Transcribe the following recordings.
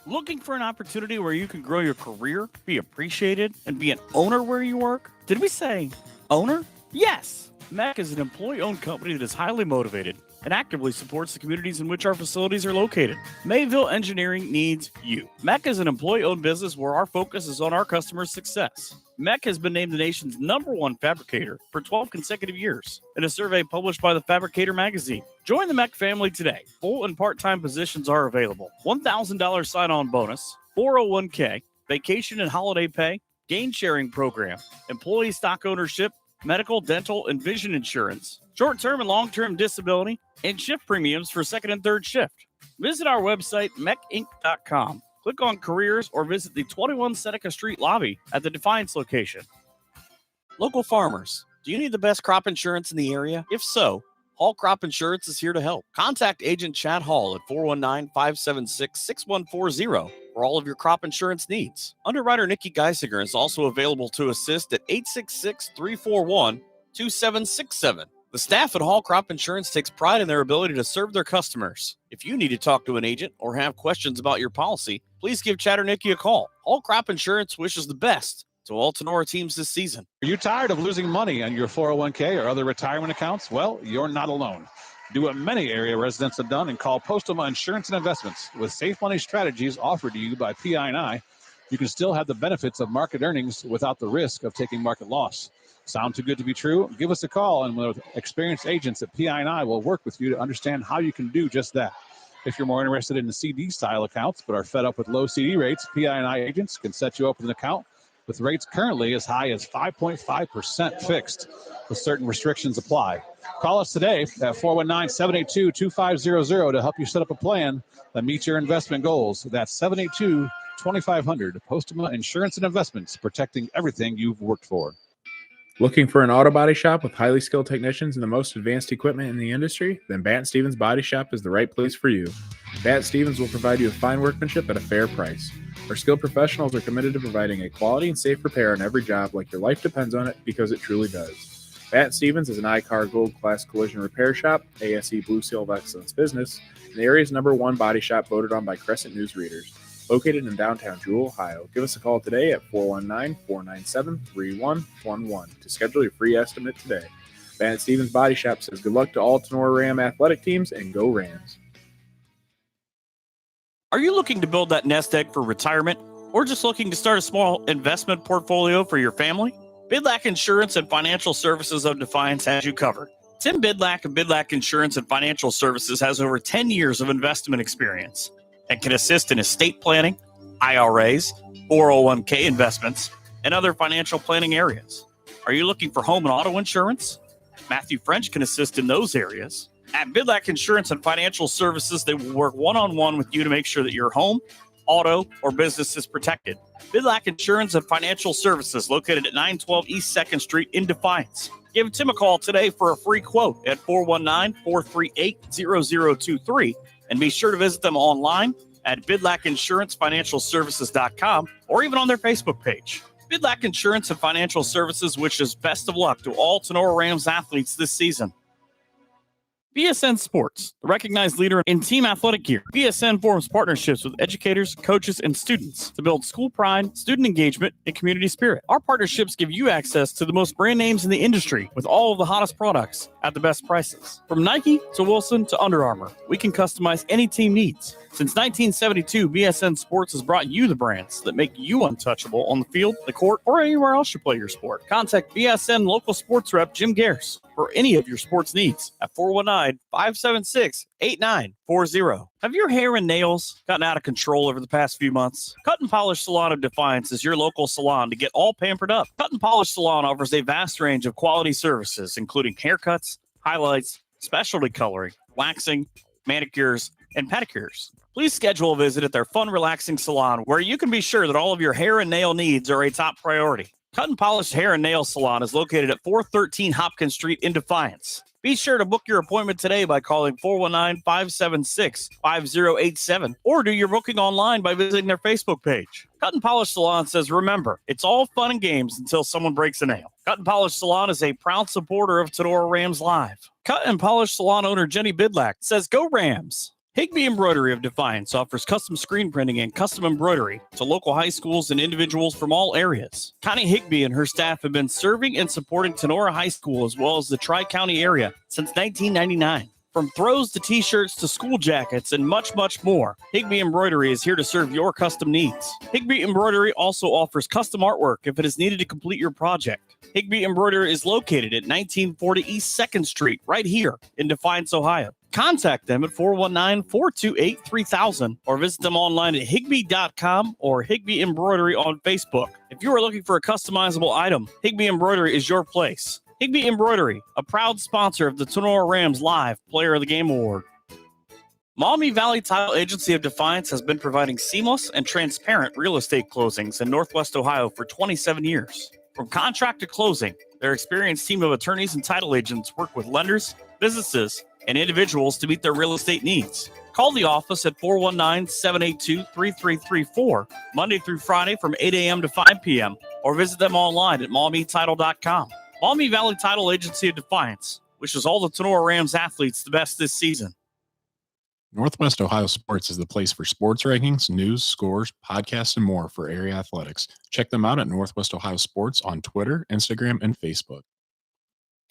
Looking for an opportunity where you can grow your career, be appreciated, and be an owner where you work? Did we say owner? Yes! MEC is an employee-owned company that is highly motivated and actively supports the communities in which our facilities are located. Mayville Engineering needs you. MEC is an employee-owned business where our focus is on our customers' success. MEC has been named the nation's #1 fabricator for 12 consecutive years in a survey published by the Fabricator magazine. Join the MEC family today. Full and part-time positions are available. $1,000 sign-on bonus, 401k, vacation and holiday pay, gain sharing program, employee stock ownership, medical, dental, and vision insurance, short-term and long-term disability, and shift premiums for second and third shift. Visit our website, mecinc.com. Click on careers or visit the 21 Seneca Street lobby at the Defiance location. Local farmers, do you need the best crop insurance in the area? If so, Hall Crop Insurance is here to help. Contact Agent Chad Hall at 419-576-6140 for all of your crop insurance needs. Underwriter Nikki Geisinger is also available to assist at 866-341-2767. The staff at Hall Crop Insurance takes pride in their ability to serve their customers. If you need to talk to an agent or have questions about your policy, please give Chad or Nikki a call. Hall Crop Insurance wishes the best to all Tinora teams this season. Are you tired of losing money on your 401k or other retirement accounts? Well, you're not alone. Do what many area residents have done and call Postoma Insurance and Investments. With safe money strategies offered to you by PI&I, you can still have the benefits of market earnings without the risk of taking market loss. Sound too good to be true? Give us a call, and with experienced agents at PI&I will work with you to understand how you can do just that. If you're more interested in the CD-style accounts but are fed up with low CD rates, PI&I agents can set you up with an account with rates currently as high as 5.5% fixed, with certain restrictions apply. Call us today at 419-782-2500 to help you set up a plan that meets your investment goals. That's 782-2500. Postoma Insurance and Investments, protecting everything you've worked for. Looking for an auto body shop with highly skilled technicians and the most advanced equipment in the industry? Then Batt Stevens Body Shop is the right place for you. Batt Stevens will provide you with fine workmanship at a fair price. Our skilled professionals are committed to providing a quality and safe repair on every job like your life depends on it, because it truly does. Batt Stevens is an I-CAR Gold Class collision repair shop, ASE Blue Seal of Excellence business, and the area's #1 body shop voted on by Crescent News readers. Located in downtown Jewell, Ohio. Give us a call today at 419-497-3111 to schedule your free estimate today. Batt Stevens Body Shop says good luck to all Tinora Ram athletic teams, and go Rams. Are you looking to build that nest egg for retirement, or just looking to start a small investment portfolio for your family? Bidlack Insurance and Financial Services of Defiance has you covered. Tim Bidlack of Bidlack Insurance and Financial Services has over 10 years of investment experience and can assist in estate planning, IRAs, 401k investments, and other financial planning areas. Are you looking for home and auto insurance? Matthew French can assist in those areas. At Bidlack Insurance and Financial Services, they will work one-on-one with you to make sure that your home, auto, or business is protected. Bidlack Insurance and Financial Services, located at 912 East 2nd Street in Defiance. Give Tim a call today for a free quote at 419-438-0023, and be sure to visit them online at bidlackinsurancefinancialservices.com or even on their Facebook page. Bidlack Insurance and Financial Services wishes best of luck to all Tinora Rams athletes this season. BSN Sports, the recognized leader in team athletic gear. BSN forms partnerships with educators, coaches, and students to build school pride, student engagement, and community spirit. Our partnerships give you access to the most brand names in the industry with all of the hottest products at the best prices. From Nike to Wilson to Under Armour, we can customize any team needs. Since 1972, BSN Sports has brought you the brands that make you untouchable on the field, the court, or anywhere else you play your sport. Contact BSN local sports rep Jim Garris for any of your sports needs at 419-576-8940. Have your hair and nails gotten out of control over the past few months? Cut and Polish Salon of Defiance is your local salon to get all pampered up. Cut and Polish Salon offers a vast range of quality services, including haircuts, highlights, specialty coloring, waxing, manicures, and pedicures. Please schedule a visit at their fun, relaxing salon where you can be sure that all of your hair and nail needs are a top priority. Cut and Polished Hair and Nail Salon is located at 413 Hopkins Street in Defiance. Be sure to book your appointment today by calling 419-576-5087 or do your booking online by visiting their Facebook page. Cut and Polish Salon says, remember, it's all fun and games until someone breaks a nail. Cut and Polish Salon is a proud supporter of Tinora Rams Live. Cut and Polish Salon owner Jenny Bidlack says, go Rams. Higby Embroidery of Defiance offers custom screen printing and custom embroidery to local high schools and individuals from all areas. Connie Higby and her staff have been serving and supporting Tinora High School as well as the Tri-County area since 1999. From throws to t-shirts to school jackets and much, much more, Higby Embroidery is here to serve your custom needs. Higby Embroidery also offers custom artwork if it is needed to complete your project. Higby Embroidery is located at 1940 East 2nd Street, right here in Defiance, Ohio. Contact them at 419-428-3000 or visit them online at higby.com or Higby Embroidery on Facebook. If you are looking for a customizable item, Higby Embroidery is your place. Higby Embroidery, a proud sponsor of the Tinora Rams Live Player of the Game Award. Maumee Valley Title Agency of Defiance has been providing seamless and transparent real estate closings in Northwest Ohio for 27 years. From contract to closing, their experienced team of attorneys and title agents work with lenders, businesses, and individuals to meet their real estate needs. Call the office at 419-782-3334, Monday through Friday from 8 a.m. to 5 p.m., or visit them online at maumeetitle.com. Maumee Valley Title Agency of Defiance wishes all the Tinora Rams athletes the best this season. Northwest Ohio Sports is the place for sports rankings, news, scores, podcasts, and more for area athletics. Check them out at Northwest Ohio Sports on Twitter, Instagram, and Facebook.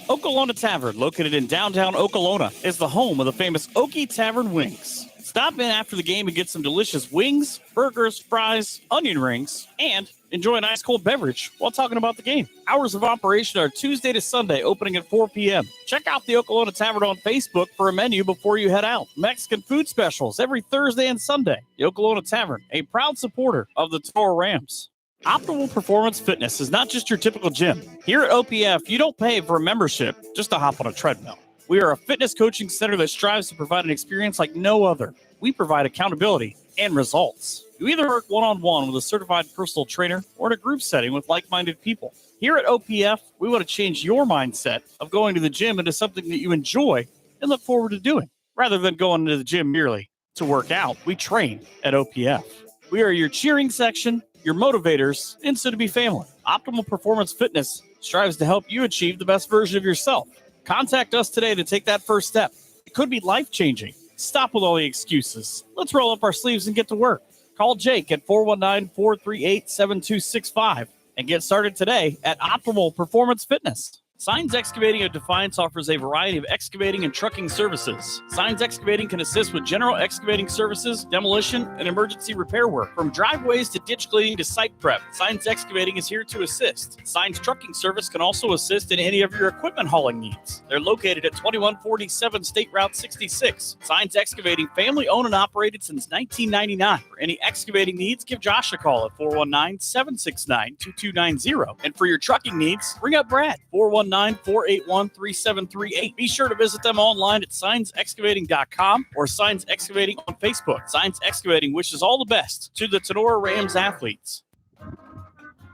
Okolona Tavern, located in downtown Okolona, is the home of the famous Okie Tavern Wings. Stop in after the game and get some delicious wings, burgers, fries, onion rings, and enjoy an ice cold beverage while talking about the game. Hours of operation are Tuesday to Sunday, opening at 4 p.m. Check out the Okolona Tavern on Facebook for a menu before you head out. Mexican food specials every Thursday and Sunday. The Okolona Tavern, a proud supporter of the Tinora Rams. Optimal Performance Fitness is not just your typical gym. Here at OPF, you don't pay for a membership just to hop on a treadmill. We are a fitness coaching center that strives to provide an experience like no other. We provide accountability and results. You either work one-on-one with a certified personal trainer or in a group setting with like-minded people. Here at OPF, we want to change your mindset of going to the gym into something that you enjoy and look forward to doing. Rather than going to the gym merely to work out, we train at OPF. We are your cheering section, your motivators, and soon-to-be family. Optimal Performance Fitness strives to help you achieve the best version of yourself. Contact us today to take that first step. It could be life-changing. Stop with all the excuses. Let's roll up our sleeves and get to work. Call Jake at 419-438-7265 and get started today at Optimal Performance Fitness. Signs Excavating of Defiance offers a variety of excavating and trucking services. Signs Excavating can assist with general excavating services, demolition, and emergency repair work. From driveways to ditch cleaning to site prep, Signs Excavating is here to assist. Signs Trucking Service can also assist in any of your equipment hauling needs. They're located at 2147 State Route 66. Signs Excavating, family owned and operated since 1999. For any excavating needs, give Josh a call at 419-769-2290. And for your trucking needs, ring up Brad, 419-481-3738. Be sure to visit them online at signsexcavating.com or Signs Excavating on Facebook. Signs Excavating wishes all the best to the Tinora Rams athletes.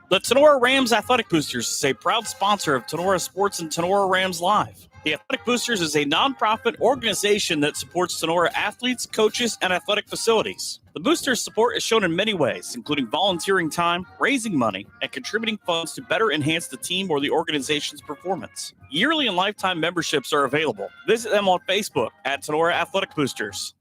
The Tinora Rams Athletic Boosters is a proud sponsor of Tinora Sports and Tinora Rams Live. The Athletic Boosters is a nonprofit organization that supports Tinora athletes, coaches, and athletic facilities. The Boosters' support is shown in many ways, including volunteering time, raising money, and contributing funds to better enhance the team or the organization's performance. Yearly and lifetime memberships are available. Visit them on Facebook at Tinora Athletic Boosters.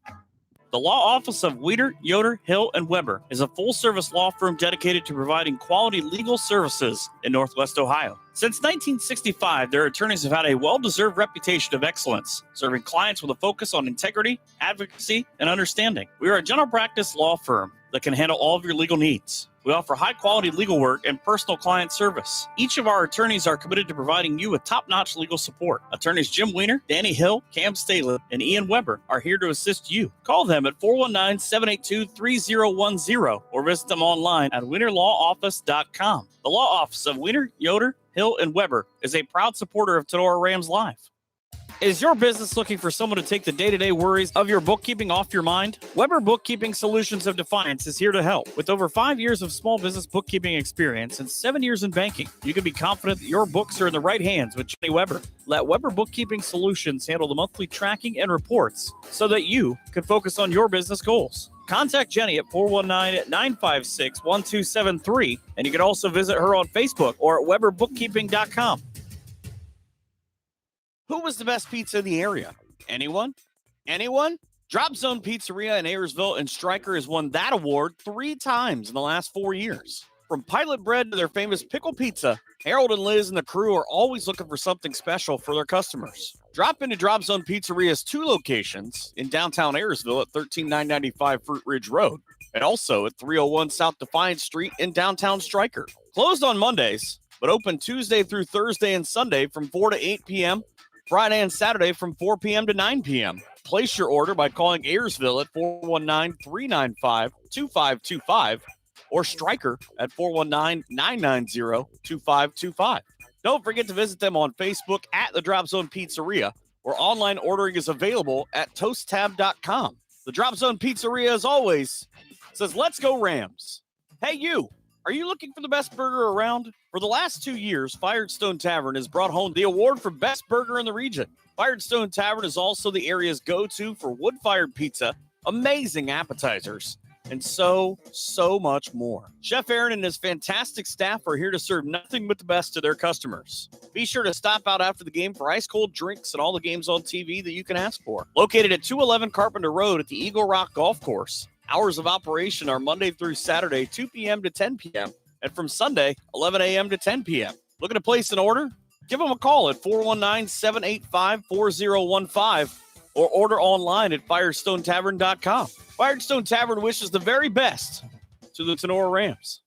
The law office of Weeder, Yoder, Hill, and Weber is a full-service law firm dedicated to providing quality legal services in Northwest Ohio. Since 1965, their attorneys have had a well-deserved reputation of excellence, serving clients with a focus on integrity, advocacy, and understanding. We are a general practice law firm that can handle all of your legal needs. We offer high-quality legal work and personal client service. Each of our attorneys are committed to providing you with top-notch legal support. Attorneys Jim Weiner, Danny Hill, Cam Staley, and Ian Weber are here to assist you. Call them at 419-782-3010 or visit them online at WeinerLawOffice.com. The law office of Weiner, Yoder, Hill, and Weber is a proud supporter of Tinora Rams Live. Is your business looking for someone to take the day-to-day worries of your bookkeeping off your mind? Weber Bookkeeping Solutions of Defiance is here to help. With over 5 years of small business bookkeeping experience and 7 years in banking, you can be confident that your books are in the right hands with Jenny Weber. Let Weber Bookkeeping Solutions handle the monthly tracking and reports so that you can focus on your business goals. Contact Jenny at 419-956-1273, and you can also visit her on Facebook or at weberbookkeeping.com. Who was the best pizza in the area? Anyone? Anyone? Drop Zone Pizzeria in Ayersville and Stryker has won that award 3 times in the last 4 years. From pilot bread to their famous pickle pizza, Harold and Liz and the crew are always looking for something special for their customers. Drop into Drop Zone Pizzeria's 2 locations in downtown Ayersville at 13995 Fruit Ridge Road and also at 301 South Defiance Street in downtown Stryker. Closed on Mondays, but open Tuesday through Thursday and Sunday from 4 to 8 p.m., Friday and Saturday from 4 p.m. to 9 p.m. Place your order by calling Ayersville at 419-395-2525 or Stryker at 419-990-2525. Don't forget to visit them on Facebook at the Drop Zone Pizzeria, where online ordering is available at toasttab.com. The Drop Zone Pizzeria, as always, says, "Let's go Rams." Hey, you. Are you looking for the best burger around? For the last 2 years, Firestone Tavern has brought home the award for best burger in the region. Firestone Tavern is also the area's go-to for wood-fired pizza, amazing appetizers, and so much more. Chef Aaron and his fantastic staff are here to serve nothing but the best to their customers. Be sure to stop out after the game for ice-cold drinks and all the games on TV that you can ask for. Located at 211 Carpenter Road at the Eagle Rock Golf Course. Hours of operation are Monday through Saturday, 2 p.m. to 10 p.m., and from Sunday, 11 a.m. to 10 p.m. Looking to place an order? Give them a call at 419-785-4015 or order online at firestonetavern.com. Firestone Tavern wishes the very best to the Tinora Rams.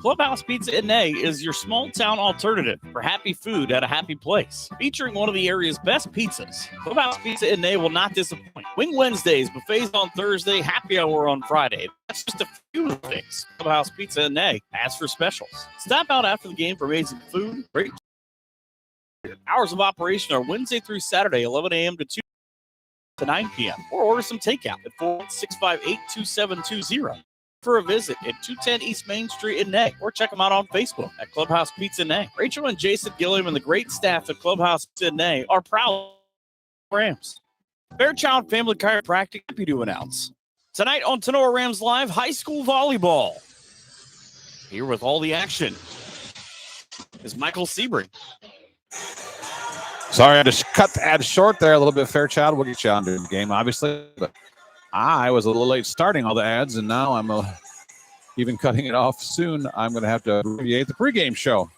Clubhouse Pizza in A is your small town alternative for happy food at a happy place. Featuring one of the area's best pizzas, Clubhouse Pizza in A will not disappoint. Wing Wednesdays, buffets on Thursday, happy hour on Friday. That's just a few of the things Clubhouse Pizza in A has for specials. Stop out after the game for amazing food. Great. Hours of operation are Wednesday through Saturday, 11 a.m. to 2 to 9 p.m. Or order some takeout at 41658-2720. For a visit at 210 East Main Street in Neg, or check them out on Facebook at Clubhouse Pizza Neg. Rachel and Jason Gilliam and the great staff at Clubhouse Pizza Neg are proud Rams. Fairchild Family Chiropractic happy to announce tonight on Tinora Rams Live, high school volleyball. Here with all the action is Michael Sebring. Sorry, I had to cut the ad short there a little bit, Fairchild. We'll get you on to the game, obviously. But I was a little late starting all the ads, and now I'm even cutting it off soon. I'm going to have to abbreviate the pregame show.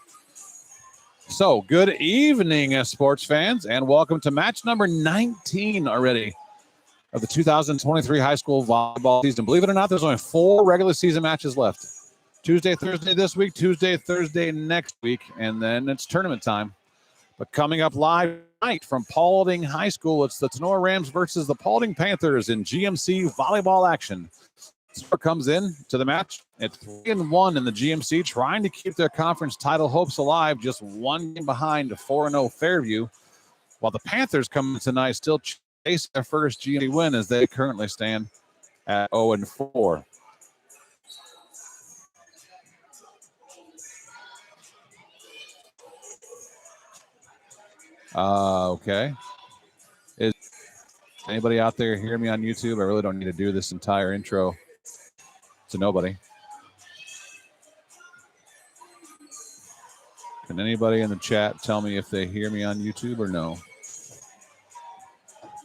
So, good evening, sports fans, and welcome to match number 19 already of the 2023 high school volleyball season. Believe it or not, there's only 4 regular season matches left. Tuesday, Thursday this week, Tuesday, Thursday next week, and then it's tournament time. But coming up live tonight from Paulding High School, it's the Tinora Rams versus the Paulding Panthers in GMC volleyball action. Tinora comes in to the match at 3-1 in the GMC, trying to keep their conference title hopes alive, just 1 game behind 4-0 Fairview, while the Panthers come in tonight still chase their first GMC win as they currently stand at 0-4. Okay. Is anybody out there hear me on YouTube? I really don't need to do this entire intro to nobody. Can anybody in the chat tell me if they hear me on YouTube or no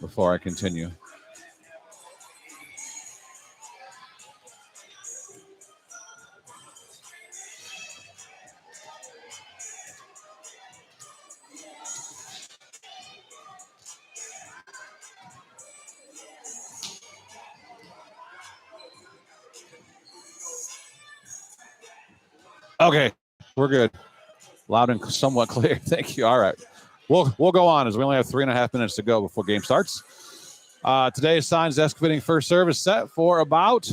before I continue? Okay, we're good. Loud and somewhat clear. Thank you. All right. We'll go on as we only have 3.5 minutes to go before game starts. Today's Signs Excavating first service set for about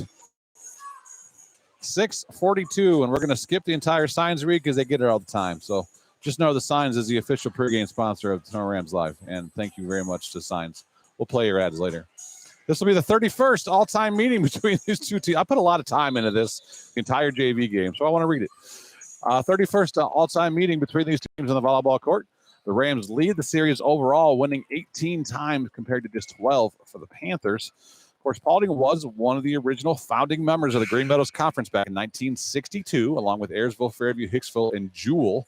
6:42, and we're going to skip the entire Signs read because they get it all the time. So just know the Signs is the official pregame sponsor of Tinora Rams Live, and thank you very much to Signs. We'll play your ads later. This will be the 31st all-time meeting between these two teams. I put a lot of time into this entire JV game, so I want to read it. 31st all-time meeting between these teams on the volleyball court. The Rams lead the series overall, winning 18 times compared to just 12 for the Panthers. Of course, Paulding was one of the original founding members of the Green Meadows Conference back in 1962, along with Ayersville, Fairview, Hicksville, and Jewell,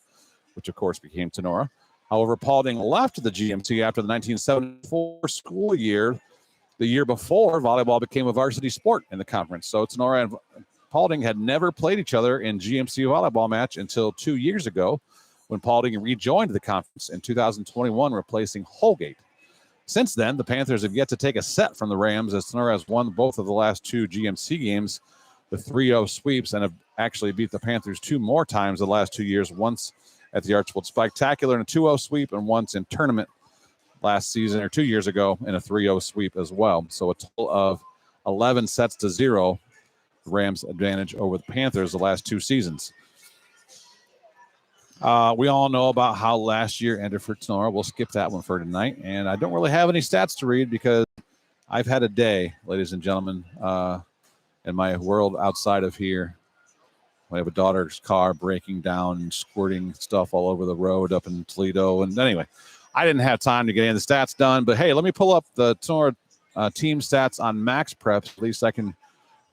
which, of course, became Tinora. However, Paulding left the GMC after the 1974 school year The year before, volleyball became a varsity sport in the conference. So Tinora and Paulding had never played each other in GMC volleyball match until 2 years ago when Paulding rejoined the conference in 2021, replacing Holgate. Since then, the Panthers have yet to take a set from the Rams as Tinora has won both of the last 2 GMC games, the 3-0 sweeps, and have actually beat the Panthers 2 more times the last 2 years, once at the Archibald Spectacular in a 2-0 sweep and once in tournament last season or 2 years ago in a 3-0 sweep as well. So a total of 11 sets to 0, Rams advantage over the Panthers the last 2 seasons. We all know about how last year ended for Tinora. We'll skip that one for tonight. And I don't really have any stats to read because I've had a day, ladies and gentlemen, in my world outside of here. I have a daughter's car breaking down and squirting stuff all over the road up in Toledo. And anyway, I didn't have time to get any of the stats done. But, hey, let me pull up the Tinora team stats on Max Preps. At least I can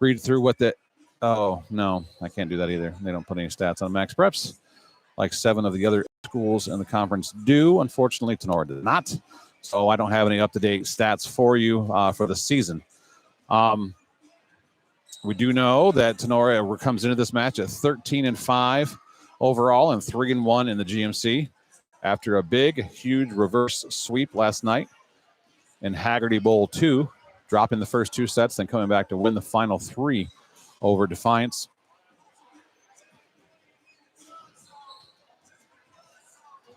read through what the – oh, no, I can't do that either. They don't put any stats on Max Preps like 7 of the other schools in the conference do. Unfortunately, Tinora did not. So I don't have any up-to-date stats for you for the season. We do know that Tinora comes into this match at 13-5 overall and 3-1 in the GMC after a big, huge reverse sweep last night in Haggerty Bowl 2, dropping the first 2 sets, then coming back to win the final 3 over Defiance.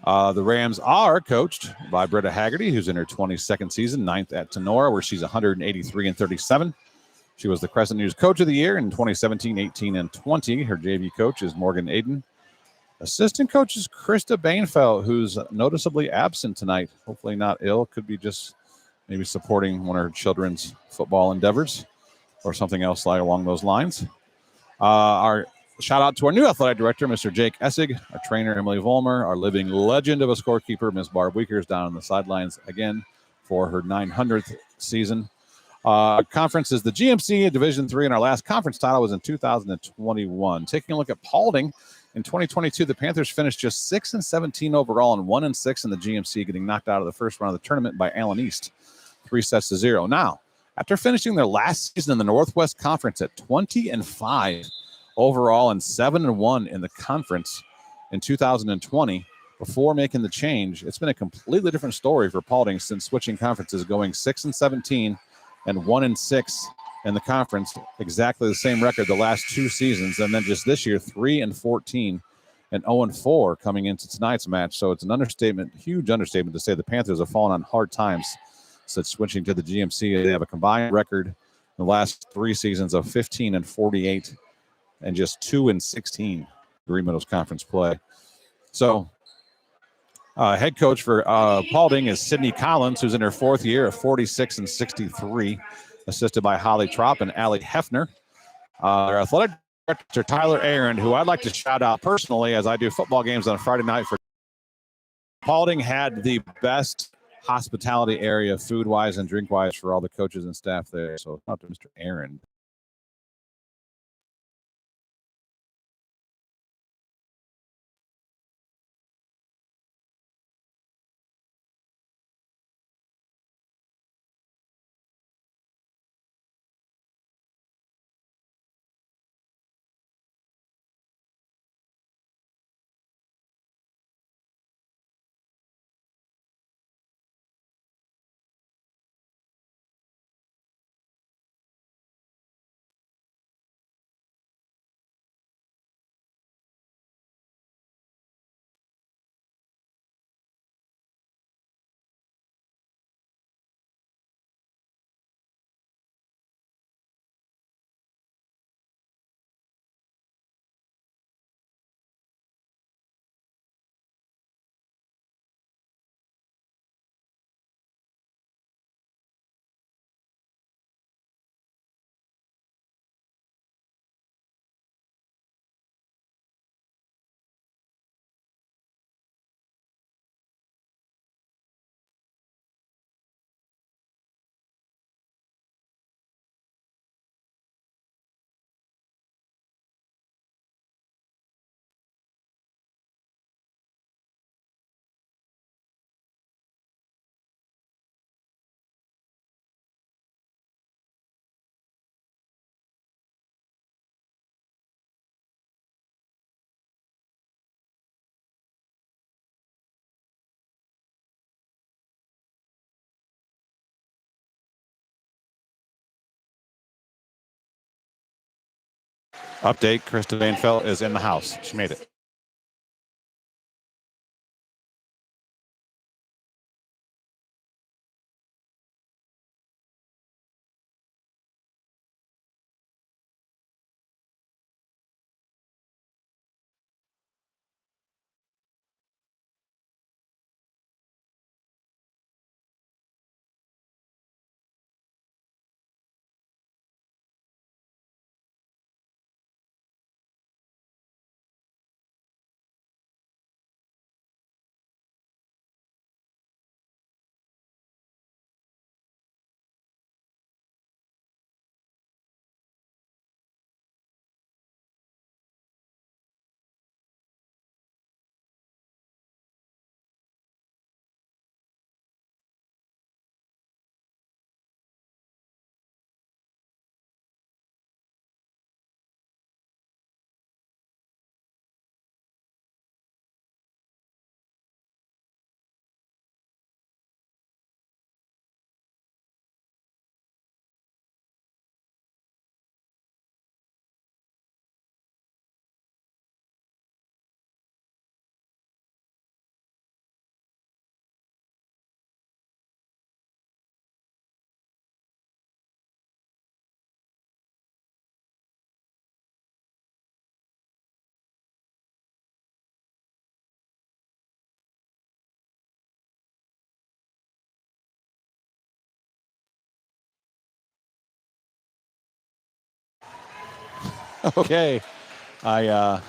The Rams are coached by Britta Haggerty, who's in her 22nd season, 9th at Tinora, where she's 183-37. She was the Crescent News Coach of the Year in 2017, 18, and 20. Her JV coach is Morgan Aiden. Assistant coach is Krista Bainfeld, who's noticeably absent tonight. Hopefully not ill. Could be just maybe supporting one of her children's football endeavors or something else like along those lines. Our shout out to our new athletic director, Mr. Jake Essig, our trainer, Emily Vollmer, our living legend of a scorekeeper, Ms. Barb Weekers, down on the sidelines again for her 900th season. Conference is the GMC Division III, and our last conference title was in 2021. Taking a look at Paulding, in 2022, the Panthers finished just 6-17 overall and 1-6 in the GMC, getting knocked out of the first round of the tournament by Allen East, 3-0. Now, after finishing their last season in the Northwest Conference at 20-5 overall and 7-1 in the conference in 2020, before making the change, it's been a completely different story for Paulding since switching conferences, going 6-17 and 1-6 in the conference, exactly the same record the last 2 seasons, and then just this year 3-14 and 0-4 coming into tonight's match. So it's an understatement, huge understatement, to say the Panthers have fallen on hard times since switching to the GMC. They have a combined record in the last 3 seasons of 15-48 and just 2-16 Green Meadows Conference play. So head coach for Paulding is Sydney Collins, who's in her 4th year of 46-63, assisted by Holly Trop and Allie Hefner. Their athletic director, Tyler Aaron, who I'd like to shout out personally as I do football games on a Friday night for Paulding, had the best hospitality area food-wise and drink-wise for all the coaches and staff there. So shout out to Mr. Aaron. Update, Krista Bainfeld is in the house. She made it. Okay. I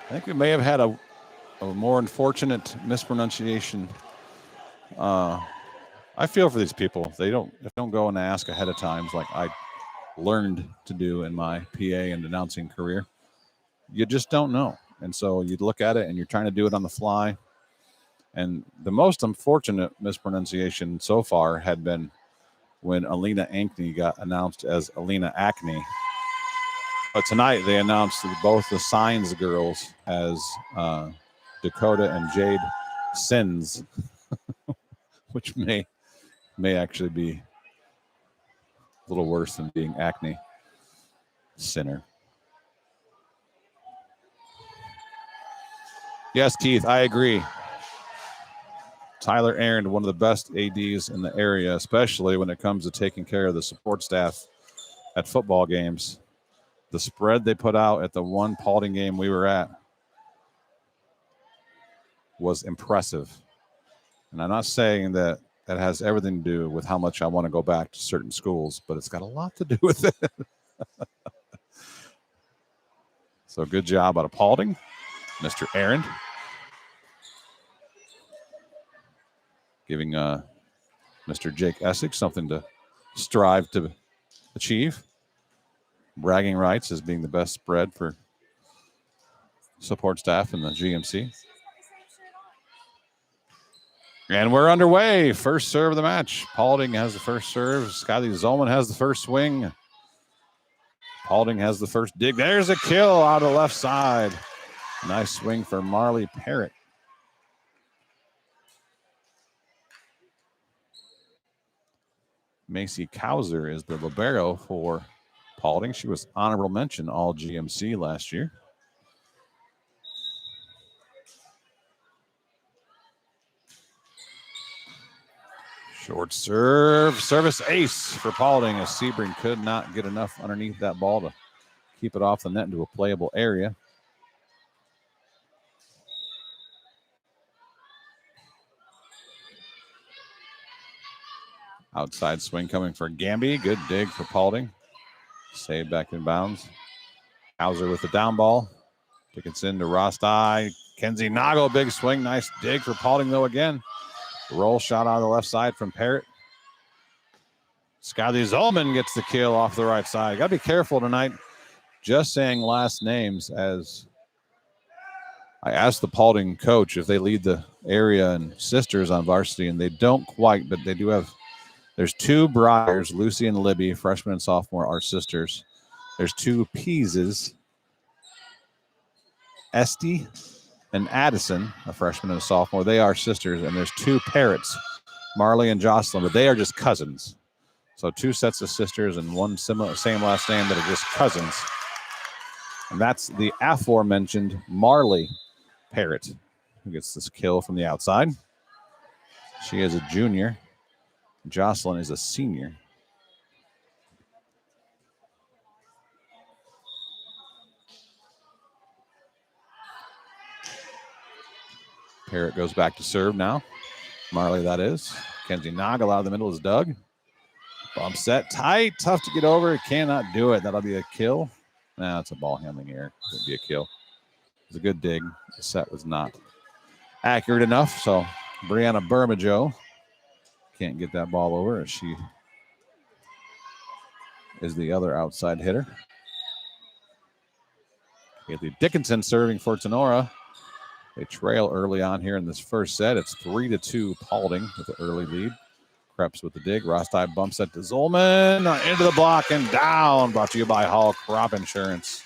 think we may have had a more unfortunate mispronunciation. I feel for these people. They don't go and ask ahead of time like I learned to do in my PA and announcing career. You just don't know. And so you look at it and you're trying to do it on the fly. And the most unfortunate mispronunciation so far had been when Alina Ankney got announced as Alina Acne. But tonight they announced both the Signs girls as Dakota and Jade Sins, which may actually be a little worse than being Acne Sinner. Yes, Keith, I agree. Tyler Aaron, one of the best ADs in the area, especially when it comes to taking care of the support staff at football games. The spread they put out at the one Paulding game we were at was impressive. And I'm not saying that has everything to do with how much I want to go back to certain schools, but it's got a lot to do with it. So good job out of Paulding, Mr. Aaron. Giving Mr. Jake Essex something to strive to achieve. Bragging rights as being the best spread for support staff in the GMC. And we're underway. First serve of the match. Paulding has the first serve. Skyly Zolman has the first swing. Paulding has the first dig. There's a kill out of the left side. Nice swing for Marley Parrott. Macy Kauser is the libero for Paulding. She was honorable mention all GMC last year. Short serve, service ace for Paulding as Sebring could not get enough underneath that ball to keep it off the net into a playable area. Outside swing coming for Gamby. Good dig for Paulding. Save back in bounds. Hauser with the down ball. Dickinson to Rostai. Kenzie Nago, big swing. Nice dig for Paulding, though, again. Roll shot on the left side from Parrott. Skyly Zolman gets the kill off the right side. Got to be careful tonight just saying last names, as I asked the Paulding coach if they lead the area and sisters on varsity, and they don't quite, but they do have. There's two Briars, Lucy and Libby, freshman and sophomore, are sisters. There's two Peases, Esty and Addison, a freshman and a sophomore. They are sisters. And there's two Parrots, Marley and Jocelyn, but they are just cousins. So two sets of sisters and one same last name that are just cousins. And that's the aforementioned Marley Parrott who gets this kill from the outside. She is a junior. Jocelyn is a senior. Parrott goes back to serve now. Marley, that is. Kenzie Noggle out of the middle is Doug. Bump set tight, tough to get over. Cannot do it. That'll be a kill. Nah, it's a ball handling error. It'll be a kill. It was a good dig. The set was not accurate enough, so Brianna Bermajo can't get that ball over as she is the other outside hitter. Haley Dickinson serving for Tinora. They trail early on here in this first set. It's 3-2 Paulding with the early lead. Krebs with the dig. Rosti bumps it to Zolman. Into the block and down. Brought to you by Hall Crop Insurance.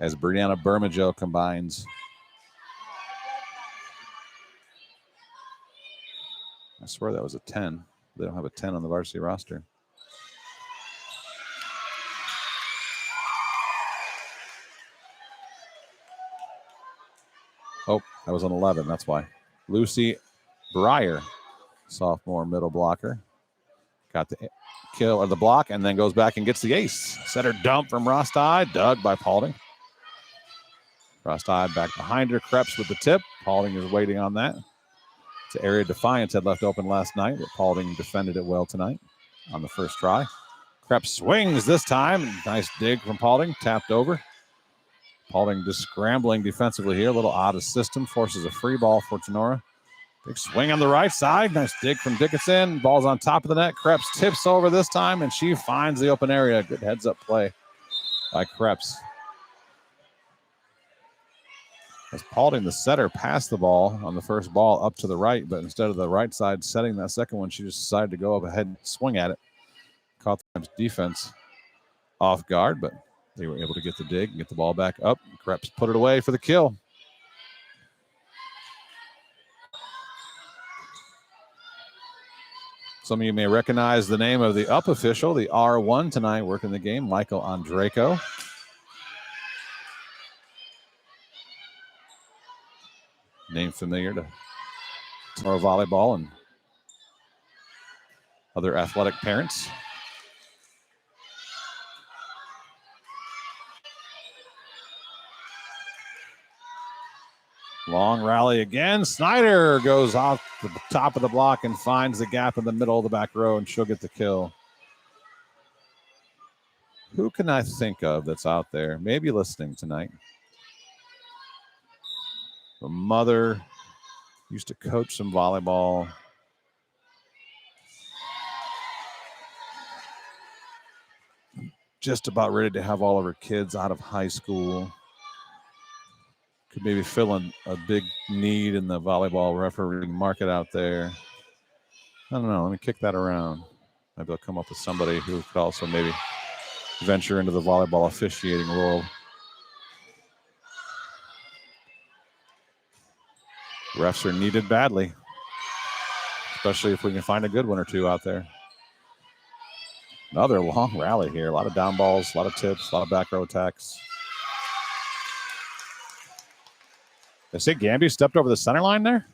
As Brianna Bermajo combines. I swear that was a 10. They don't have a 10 on the varsity roster. Oh, that was an 11. That's why. Lucy Breyer, sophomore middle blocker. Got the kill or the block and then goes back and gets the ace. Setter dump from Rosti. Dug by Paulding. Rosti back behind her. Krebs with the tip. Paulding is waiting on that. It's an area Defiance had left open last night, but Paulding defended it well tonight on the first try. Krebs swings this time. Nice dig from Paulding. Tapped over. Paulding just scrambling defensively here. A little out of system. Forces a free ball for Tinora. Big swing on the right side. Nice dig from Dickinson. Ball's on top of the net. Krebs tips over this time, and she finds the open area. Good heads-up play by Krebs. As Paulding, the setter, passed the ball on the first ball up to the right, but instead of the right side setting that second one, she just decided to go up ahead and swing at it. Caught the defense off guard, but they were able to get the dig and get the ball back up. Krebs put it away for the kill. Some of you may recognize the name of the up official, the R1 tonight working the game, Michael Andreyko. Name familiar to Tinora volleyball and other athletic parents. Long rally again. Snyder goes off the top of the block and finds the gap in the middle of the back row, and she'll get the kill. Who can I think of that's out there? Maybe listening tonight. The mother used to coach some volleyball. Just about ready to have all of her kids out of high school. Could maybe fill in a big need in the volleyball refereeing market out there. I don't know. Let me kick that around. Maybe I'll come up with somebody who could also maybe venture into the volleyball officiating world. Refs are needed badly, especially if we can find a good one or two out there. Another long rally here. A lot of down balls, a lot of tips, a lot of back row attacks. They say Gamby stepped over the center line there?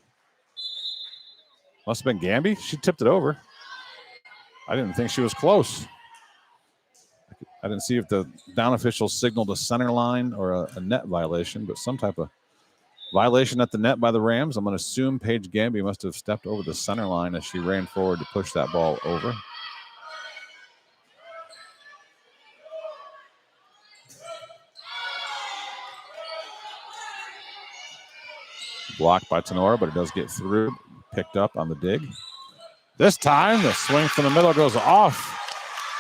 Must have been Gamby. She tipped it over. I didn't think she was close. I didn't see if the down official signaled a center line or a net violation, but some type of violation at the net by the Rams. I'm going to assume Paige Gamby must have stepped over the center line as she ran forward to push that ball over. Blocked by Tinora, but it does get through. Picked up on the dig. This time, the swing from the middle goes off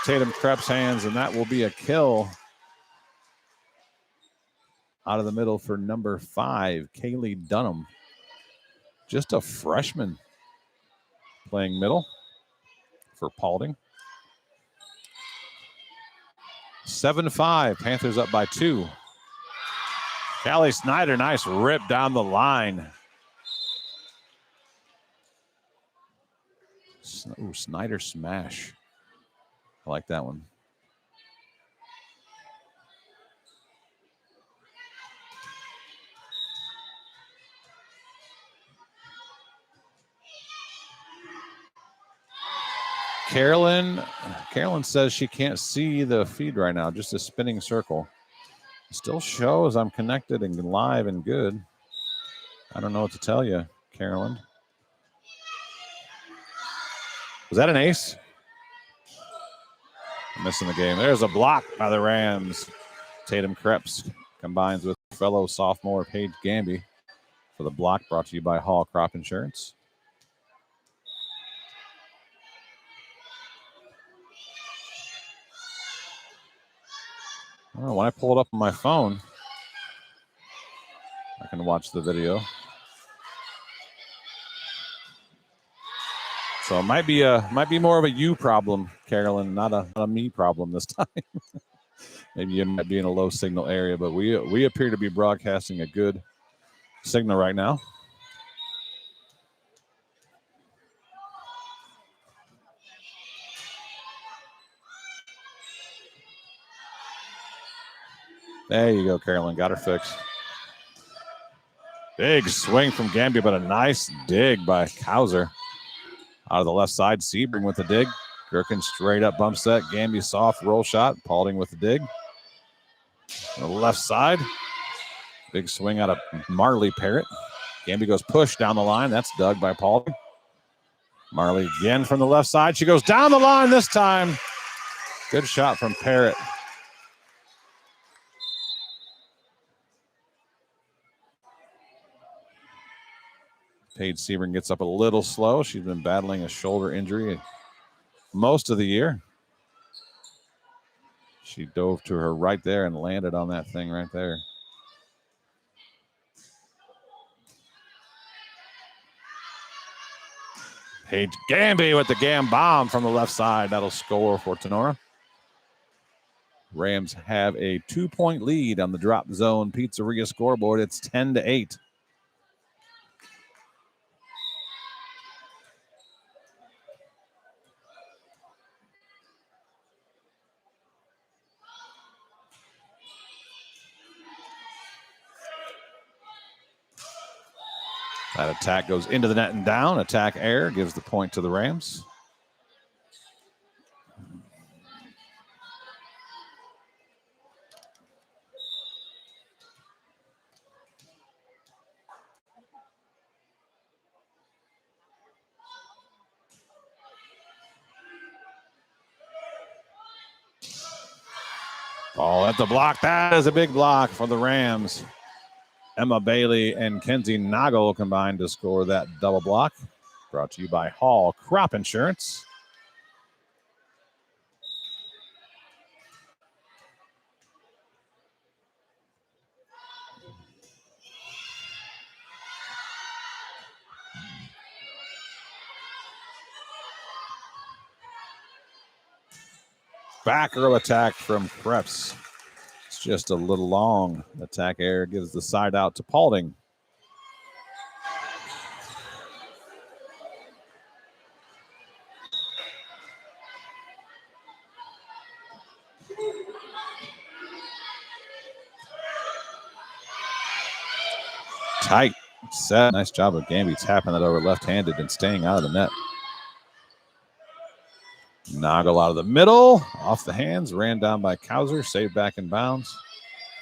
Tatum Krebs' hands, and that will be a kill out of the middle for number 5, Kaylee Dunham. Just a freshman playing middle for Paulding. 7-5, Panthers up by 2. Callie Snyder, nice rip down the line. Ooh, Snyder smash. I like that one. Carolyn says she can't see the feed right now, just a spinning circle. Still shows I'm connected and live and good. I don't know what to tell you, Carolyn. Was that an ace? I'm missing the game. There's a block by the Rams. Tatum Krebs combines with fellow sophomore Paige Gamby for the block, brought to you by Hall Crop Insurance. Oh, when I pull it up on my phone, I can watch the video. So it might be more of a you problem, Carolyn, not a me problem this time. Maybe you might be in a low signal area, but we appear to be broadcasting a good signal right now. There you go, Carolyn. Got her fixed. Big swing from Gamby, but a nice dig by Kauser. Out of the left side, Sebring with the dig. Gherkin straight up bump set. Gamby soft roll shot. Paulding with the dig. On the left side, big swing out of Marley Parrott. Gamby goes push down the line. That's dug by Paulding. Marley again from the left side. She goes down the line this time. Good shot from Parrott. Paige Sebring gets up a little slow. She's been battling a shoulder injury most of the year. She dove to her right there and landed on that thing right there. Paige Gamby with the Gam bomb from the left side. That'll score for Tinora. Rams have a 2-point lead on the Drop Zone Pizzeria scoreboard. It's 10-8. That attack goes into the net and down. Attack air gives the point to the Rams. Ball at the block. That is a big block for the Rams. Emma Bailey and Kenzie Nagel combined to score that double block. Brought to you by Hall Crop Insurance. Back row attack from Krebs. It's just a little long. Attack air gives the side out to Paulding. Tight set. Nice job of Gamby tapping that over left-handed and staying out of the net. Nagel out of the middle, off the hands, ran down by Kauser, saved back in bounds.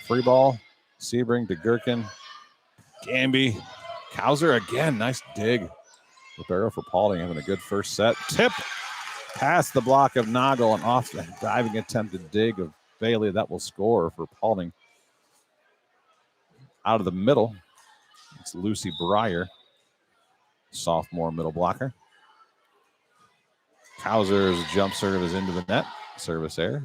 Free ball, Sebring to Gherkin. Gamby, Kauser again, nice dig. The barrel for Paulding having a good first set. Tip past the block of Nagel and off the diving attempted dig of Bailey. That will score for Paulding. Out of the middle, it's Lucy Breyer, sophomore middle blocker. Kauser's jump serve is into the net. Service air.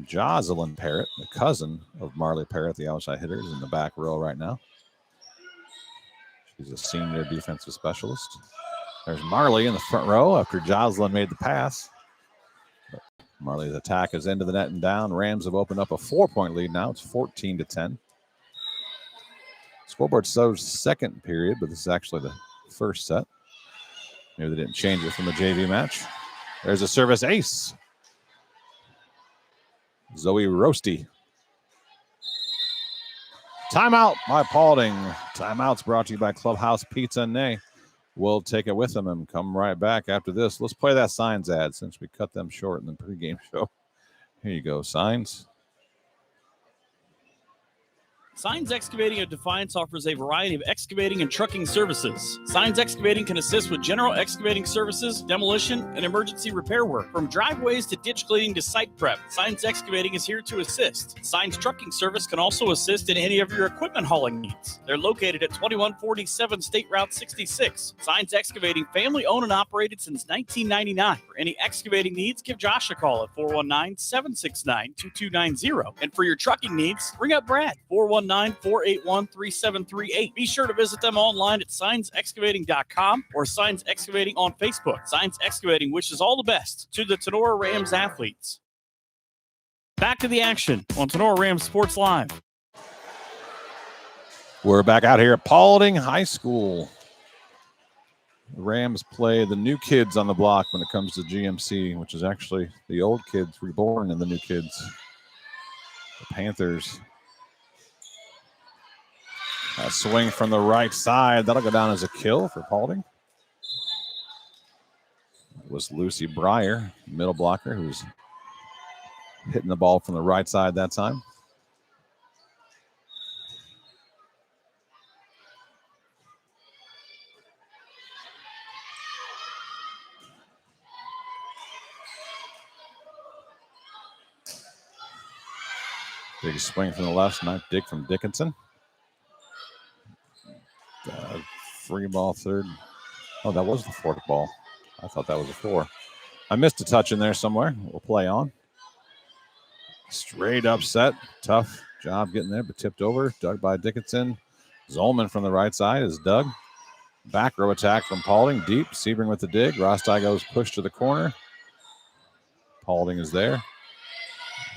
Jocelyn Parrott, the cousin of Marley Parrott, the outside hitter, is in the back row right now. She's a senior defensive specialist. There's Marley in the front row after Jocelyn made the pass. But Marley's attack is into the net and down. Rams have opened up a 4-point lead now. It's 14-10. Scoreboard shows second period, but this is actually the first set. Maybe they didn't change it from the JV match. There's a service ace. Zoe Roasty. Timeout by Paulding. Timeout's brought to you by Clubhouse Pizza and Nay. We'll take it with them and come right back after this. Let's play that Signs ad since we cut them short in the pregame show. Here you go, Signs. Signs Excavating of Defiance offers a variety of excavating and trucking services. Signs Excavating can assist with general excavating services, demolition, and emergency repair work. From driveways to ditch cleaning to site prep, Signs Excavating is here to assist. Signs Trucking Service can also assist in any of your equipment hauling needs. They're located at 2147 State Route 66. Signs Excavating, family owned and operated since 1999. For any excavating needs, give Josh a call at 419-769-2290. And for your trucking needs, ring up Brad, 419-481-3738. Be sure to visit them online at signsexcavating.com or Signs Excavating on Facebook. Signs Excavating wishes all the best to the Tinora Rams athletes. Back to the action on Tinora Rams Sports Live. We're back out here at Paulding High School. The Rams play the new kids on the block when it comes to GMC, which is actually the old kids reborn in the new kids. The Panthers. A swing from the right side. That'll go down as a kill for Paulding. It was Lucy Breyer, middle blocker, who's hitting the ball from the right side that time. Big swing from the left, nice dig from Dickinson. Free ball third. Oh, that was the fourth ball. I thought that was a four. I missed a touch in there somewhere. We'll play on. Straight upset. Tough job getting there, but tipped over. Dug by Dickinson. Zolman from the right side is dug. Back row attack from Paulding. Deep. Sebring with the dig. Rostai goes push to the corner. Paulding is there.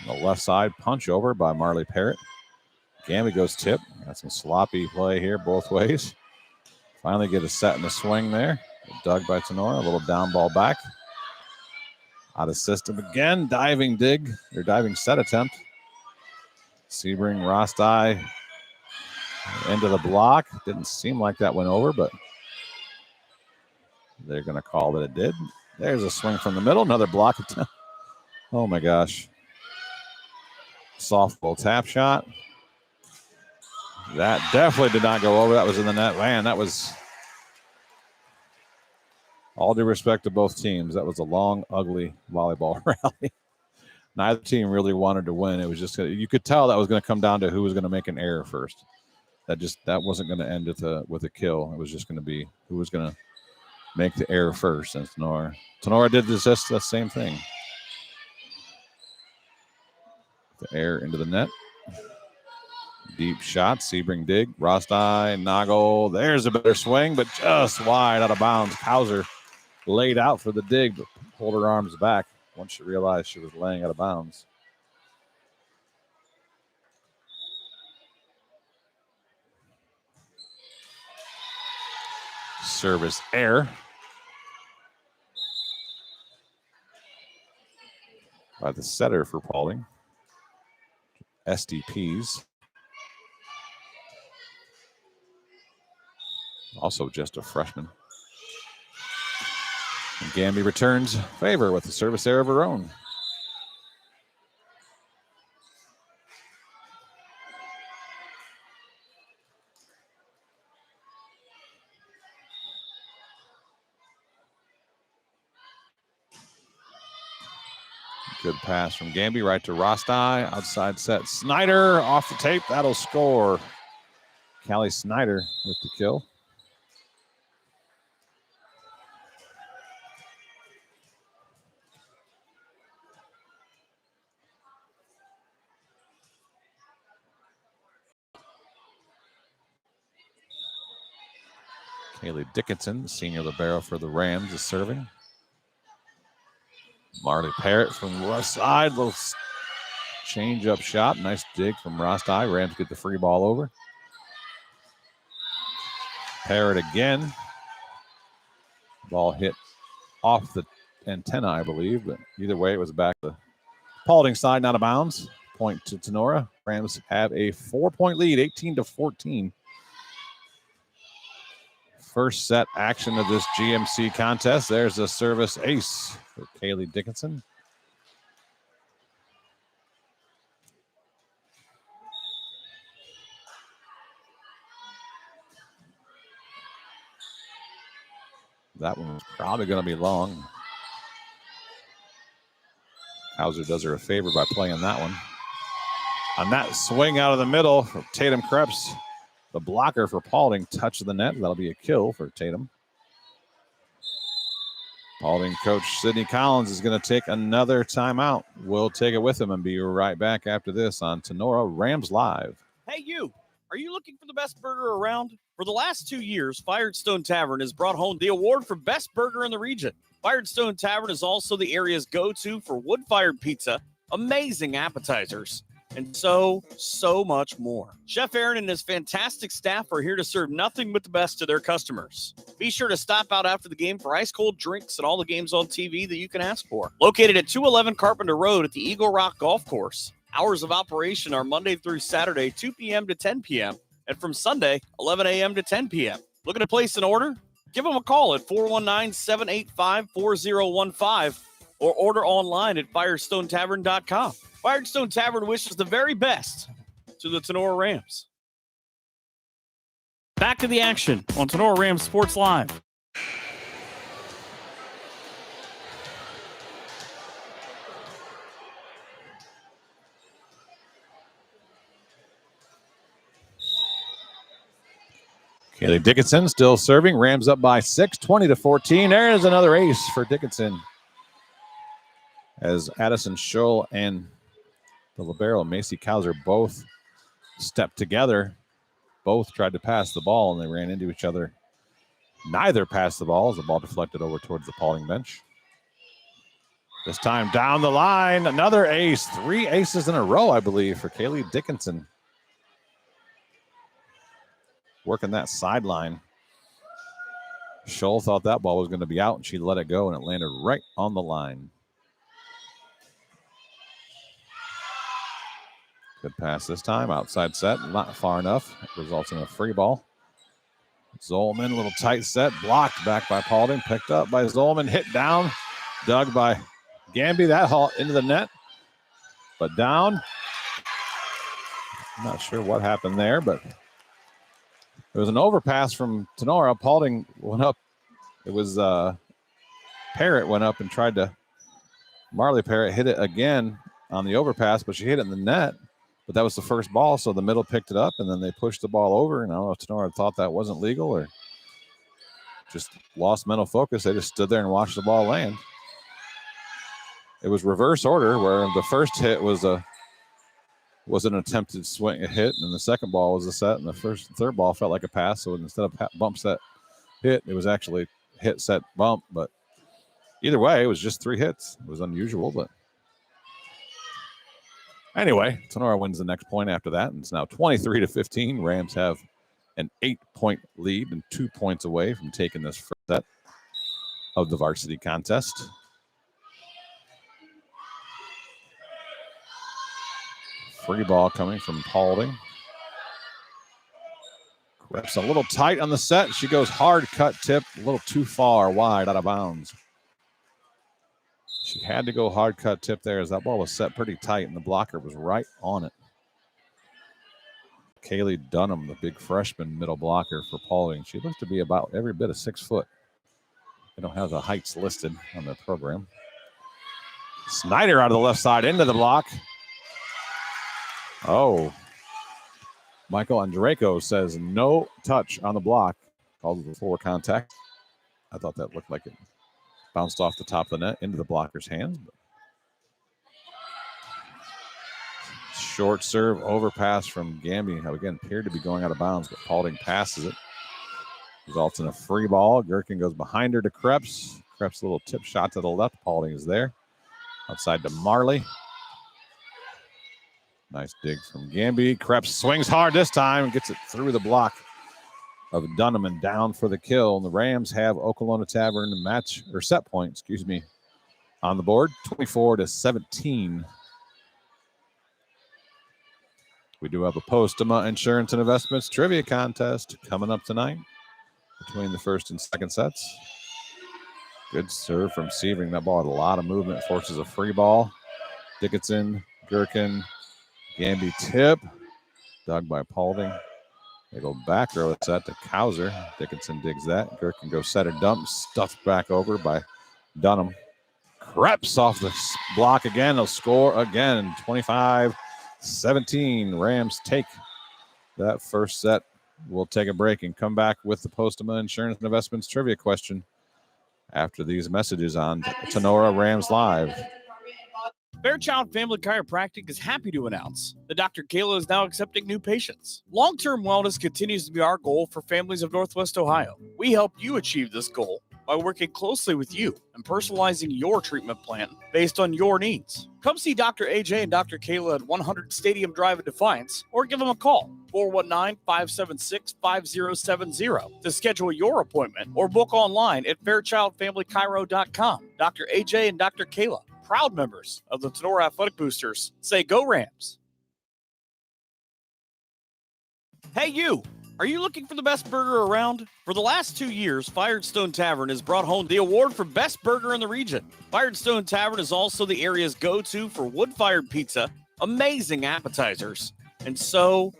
On the left side, punch over by Marley Parrott. Gamby goes tip. Got some sloppy play here both ways. Finally get a set in the swing there. Dug by Tinora. A little down ball back. Out of system again. Diving dig. Or diving set attempt. Sebring, Rostai. Into the block. Didn't seem like that went over, but they're going to call that it did. There's a swing from the middle. Another block attempt. Oh my gosh. Softball tap shot. That definitely did not go over. That was in the net. Man, that was, all due respect to both teams, that was a long, ugly volleyball rally. Neither team really wanted to win. It was just, you could tell that was going to come down to who was going to make an error first. That wasn't going to end with a kill. It was just going to be who was going to make the error first. And Tinora did just the same thing. The error into the net. Deep shot, Sebring dig, Rostai, Noggle. There's a better swing, but just wide out of bounds. Hauser laid out for the dig, but pulled her arms back once she realized she was laying out of bounds. Service error by the setter for Paulding. SDPs. Also just a freshman. And Gamby returns favor with the service error of her own. Good pass from Gamby right to Rostai. Outside set. Snyder off the tape. That'll score. Callie Snyder with the kill. Kaylee Dickinson, senior libero for the Rams, is serving. Marley Parrott from the left side. Little change-up shot. Nice dig from Rostai. Rams get the free ball over. Parrott again. Ball hit off the antenna, I believe. But either way, it was back to Paulding side, not out of bounds. Point to Tinora. Rams have a 4-point lead, 18-14. First set action of this GMC contest. There's a service ace for Kaylee Dickinson. That one was probably going to be long. Hauser does her a favor by playing that one. On that swing out of the middle for Tatum Krebs, the blocker for Paulding touched the net. That'll be a kill for Tatum. Paulding coach Sydney Collins is going to take another timeout. We'll take it with him and be right back after this on Tinora Rams Live. Hey, you. Are you looking for the best burger around? For the last 2 years, Firestone Tavern has brought home the award for best burger in the region. Firestone Tavern is also the area's go-to for wood-fired pizza, amazing appetizers, and so much more. Chef Aaron and his fantastic staff are here to serve nothing but the best to their customers. Be sure to stop out after the game for ice-cold drinks and all the games on TV that you can ask for. Located at 211 Carpenter Road at the Eagle Rock Golf Course. Hours of operation are Monday through Saturday, 2 p.m. to 10 p.m., and from Sunday, 11 a.m. to 10 p.m. Looking to place an order? Give them a call at 419-785-4015 or order online at firestonetavern.com. Firestone Tavern wishes the very best to the Tinora Rams. Back to the action on Tinora Rams Sports Live. Kaylee Dickinson still serving. Rams up by 6, 20-14. There's another ace for Dickinson. As Addison Scholl and the libero, Macy Kauser, both stepped together. Both tried to pass the ball, and they ran into each other. Neither passed the ball as the ball deflected over towards the Paulding bench. This time down the line, another ace. 3 aces in a row, I believe, for Kaylee Dickinson. Working that sideline. Scholl thought that ball was going to be out, and she let it go, and it landed right on the line. Good pass this time. Outside set, not far enough. It results in a free ball. Zolman, a little tight set, blocked back by Paulding, picked up by Zolman, hit down, dug by Gamby. That haul into the net, but down. I'm not sure what happened there, but there was an overpass from Tinora. Paulding went up. It was Parrott went up and tried to. Marley Parrott hit it again on the overpass, but she hit it in the net. But that was the first ball, so the middle picked it up, and then they pushed the ball over. And I don't know if Tinora thought that wasn't legal or just lost mental focus. They just stood there and watched the ball land. It was reverse order, where the first hit was an attempted swing, a hit, and the second ball was a set, and the third ball felt like a pass. So instead of bump, set, hit, it was actually hit, set, bump. But either way, it was just 3 hits. It was unusual, but anyway, Tinora wins the next point after that, and it's now 23-15. Rams have an 8-point lead and 2 points away from taking this first set of the varsity contest. Free ball coming from Paulding. Krebs a little tight on the set. She goes hard cut tip, a little too far wide out of bounds. She had to go hard cut tip there as that ball was set pretty tight and the blocker was right on it. Kaylee Dunham, the big freshman middle blocker for Paulding. She looks to be about every bit of 6 foot. They don't have the heights listed on their program. Snyder out of the left side into the block. Oh, Michael Andreyko says no touch on the block. Calls it forward contact. I thought that looked like it bounced off the top of the net into the blocker's hands. Short serve overpass from Gamby. Again, appeared to be going out of bounds, but Paulding passes it. Results in a free ball. Gherkin goes behind her to Krebs. Krebs, a little tip shot to the left. Paulding is there. Outside to Marley. Nice dig from Gamby. Krebs swings hard this time and gets it through the block of Dunham and down for the kill. And the Rams have Okolona Tavern match or set point, on the board, 24-17. We do have a Postama Insurance and Investments trivia contest coming up tonight between the first and second sets. Good serve from Sebring. That ball had a lot of movement, forces a free ball. Dickinson, Gherkin, Gamby tip, dug by Paulding. They go back row set to Kauser. Dickinson digs that. Gherkin goes set or dump, stuffed back over by Dunham. Creps off the block again. They'll score again. 25-17. Rams take that first set. We'll take a break and come back with the Postama Insurance and Investments trivia question after these messages on Tinora Rams Live. Fairchild Family Chiropractic is happy to announce that Dr. Kayla is now accepting new patients. Long-term wellness continues to be our goal for families of Northwest Ohio. We help you achieve this goal by working closely with you and personalizing your treatment plan based on your needs. Come see Dr. AJ and Dr. Kayla at 100 Stadium Drive in Defiance, or give them a call, 419-576-5070, to schedule your appointment or book online at fairchildfamilychiro.com. Dr. AJ and Dr. Kayla, proud members of the Tinora Athletic Boosters, say go Rams. Hey you, are you looking for the best burger around? For the last 2 years, Firestone Tavern has brought home the award for best burger in the region. Firestone Tavern is also the area's go-to for wood-fired pizza, amazing appetizers, and so